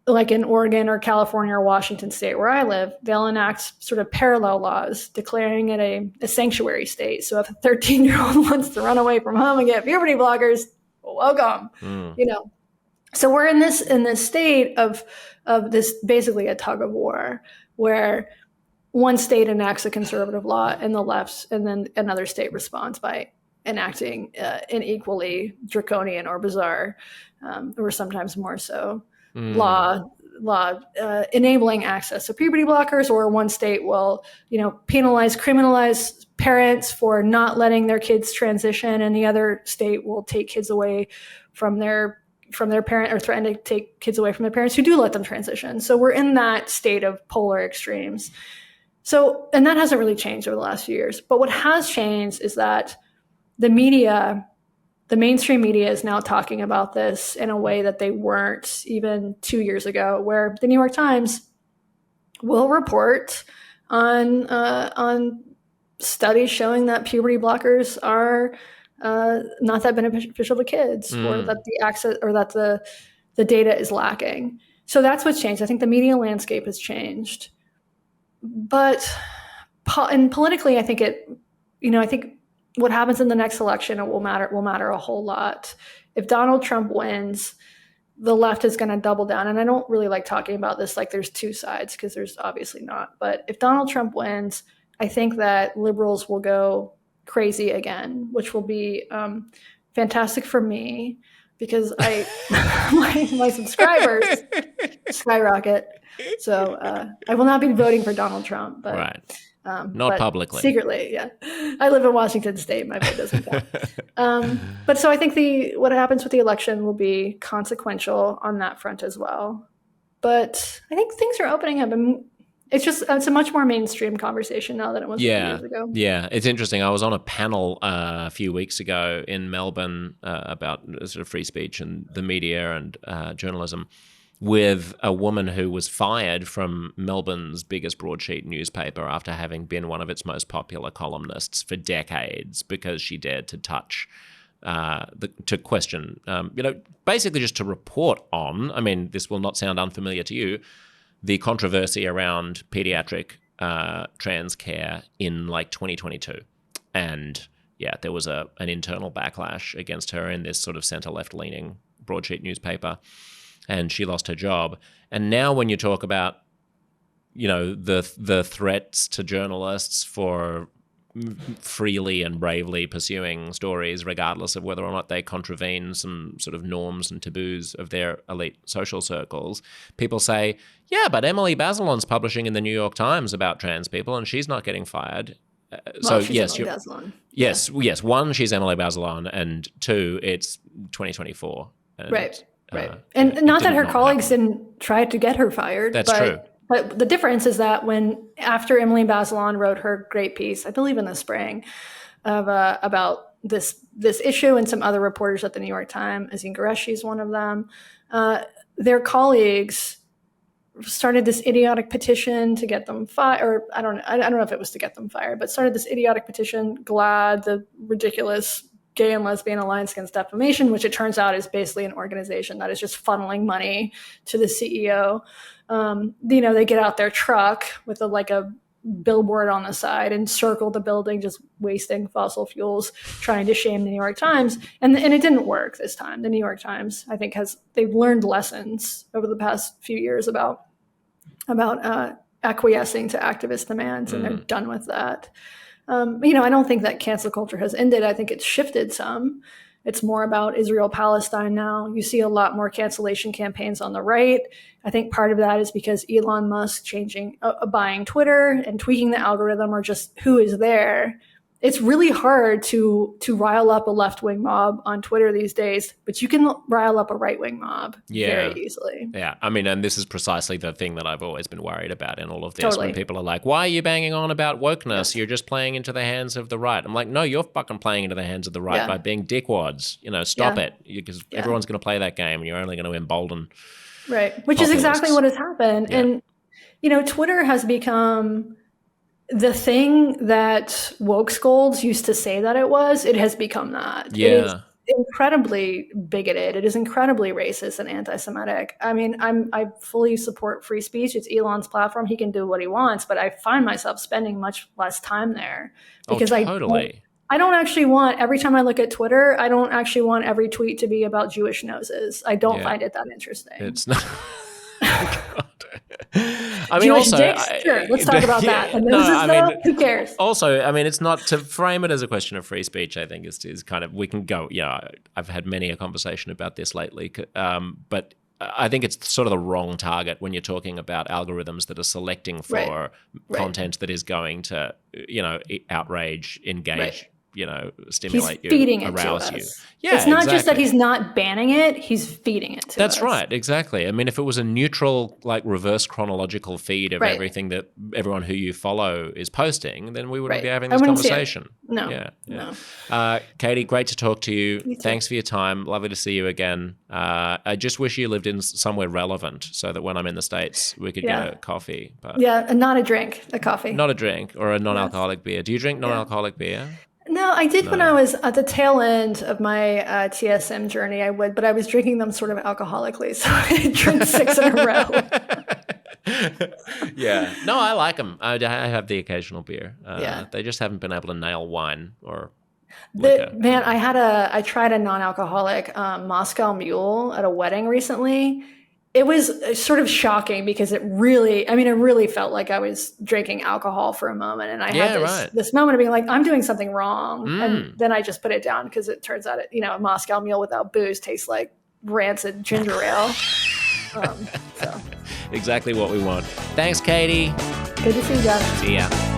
like in Oregon or California or Washington state where I live, they'll enact sort of parallel laws declaring it a sanctuary state. So if a 13-year-old wants to run away from home and get puberty blockers, welcome. You know. So we're in this state of this basically a tug of war where one state enacts a conservative law and the left, and then another state responds by enacting an equally draconian or bizarre, or sometimes more so, law enabling access to puberty blockers. Or one state will, criminalize parents for not letting their kids transition, and the other state will take kids away from their parent, or threaten to take kids away from their parents who do let them transition. So we're in that state of polar extremes. So, and that hasn't really changed over the last few years. But what has changed is that the media, the mainstream media, is now talking about this in a way that they weren't even 2 years ago, where the New York Times will report on studies showing that puberty blockers are not that beneficial to kids, or that the access, or that the data is lacking. So that's what's changed. I think the media landscape has changed. But and politically, I think I think what happens in the next election will matter a whole lot. If Donald Trump wins, the left is going to double down. And I don't really like talking about this like there's two sides, because there's obviously not. But if Donald Trump wins, I think that liberals will go crazy again, which will be fantastic for me, because my subscribers skyrocket. So I will not be voting for Donald Trump, but right. Not publicly. Secretly, yeah. I live in Washington State. My vote doesn't count. But so I think what happens with the election will be consequential on that front as well. But I think things are opening up. And it's a much more mainstream conversation now than it was a few years ago. Yeah, it's interesting. I was on a panel a few weeks ago in Melbourne about sort of free speech and the media and journalism, with a woman who was fired from Melbourne's biggest broadsheet newspaper after having been one of its most popular columnists for decades, because she dared to touch, to question, basically just to report on, I mean, this will not sound unfamiliar to you, the controversy around pediatric trans care in like 2022. And yeah, there was an internal backlash against her in this sort of centre-left leaning broadsheet newspaper, and she lost her job. And now when you talk about, the threats to journalists for freely and bravely pursuing stories, regardless of whether or not they contravene some sort of norms and taboos of their elite social circles, people say, yeah, but Emily Bazelon's publishing in the New York Times about trans people and she's not getting fired. Well, yes, Emily Bazelon. Yes. One, she's Emily Bazelon, and two, it's 2024. And, right. And not that her colleagues didn't try to get her fired. That's true. But the difference is that after Emily Bazelon wrote her great piece, I believe in the spring, about this issue, and some other reporters at the New York Times, Azim Qureshi is one of them, their colleagues started this idiotic petition to get them fired. Or I don't know if it was to get them fired, but started this idiotic petition, GLAAD, the ridiculous Gay and Lesbian Alliance Against Defamation, which it turns out is basically an organization that is just funneling money to the CEO. They get out their truck with a billboard on the side and circle the building, just wasting fossil fuels, trying to shame the New York Times. And it didn't work this time. The New York Times, I think, they've learned lessons over the past few years about acquiescing to activist demands, and they're done with that. I don't think that cancel culture has ended. I think it's shifted some. It's more about Israel-Palestine now. You see a lot more cancellation campaigns on the right. I think part of that is because Elon Musk buying Twitter and tweaking the algorithm, or just who is there. It's really hard to rile up a left-wing mob on Twitter these days, but you can rile up a right-wing mob very easily. Yeah, I mean, and this is precisely the thing that I've always been worried about in all of this. Totally. When people are like, why are you banging on about wokeness? You're just playing into the hands of the right. I'm like, no, you're fucking playing into the hands of the right by being dickwads. Stop it, because everyone's going to play that game, and you're only going to embolden. Right, which is exactly what has happened. Yeah. And, Twitter has become the thing that woke scolds used to say that it was. It has become that. Yeah. It is incredibly bigoted. It is incredibly racist and anti-Semitic. I mean, I fully support free speech. It's Elon's platform. He can do what he wants, but I find myself spending much less time there because I don't actually want, every time I look at Twitter, I don't actually want every tweet to be about Jewish noses. I don't find it that interesting. It's not. I mean, Jewish also, dicks? Sure, let's talk about that. And who cares? Also, I mean, it's not to frame it as a question of free speech. I think is kind of, we can go. I've had many a conversation about this lately, but I think it's sort of the wrong target when you're talking about algorithms that are selecting for content that is going to, outrage, engage. Stimulate he's feeding you, it arouse to you. us. Yeah, it's not just that he's not banning it; he's feeding it to us. That's right, exactly. I mean, if it was a neutral, reverse chronological feed of everything that everyone who you follow is posting, then we wouldn't be having this conversation. No. Katie, great to talk to you. Thanks for your time. Lovely to see you again. I just wish you lived in somewhere relevant so that when I'm in the States, we could get a coffee. But and not a drink, a coffee. Not a drink or a non-alcoholic beer. Do you drink non-alcoholic beer? No, I did when I was at the tail end of my TSM journey. But I was drinking them sort of alcoholically, so I drink 6 in a row. Yeah, no, I like them. I have the occasional beer. They just haven't been able to nail wine or liquor? Man, I tried a non-alcoholic Moscow Mule at a wedding recently. It was sort of shocking because it really felt like I was drinking alcohol for a moment. And I had this moment of being like, I'm doing something wrong. And then I just put it down because it turns out, a Moscow Mule without booze tastes like rancid ginger ale. Exactly what we want. Thanks, Katie. Good to see you, Jeff. See ya.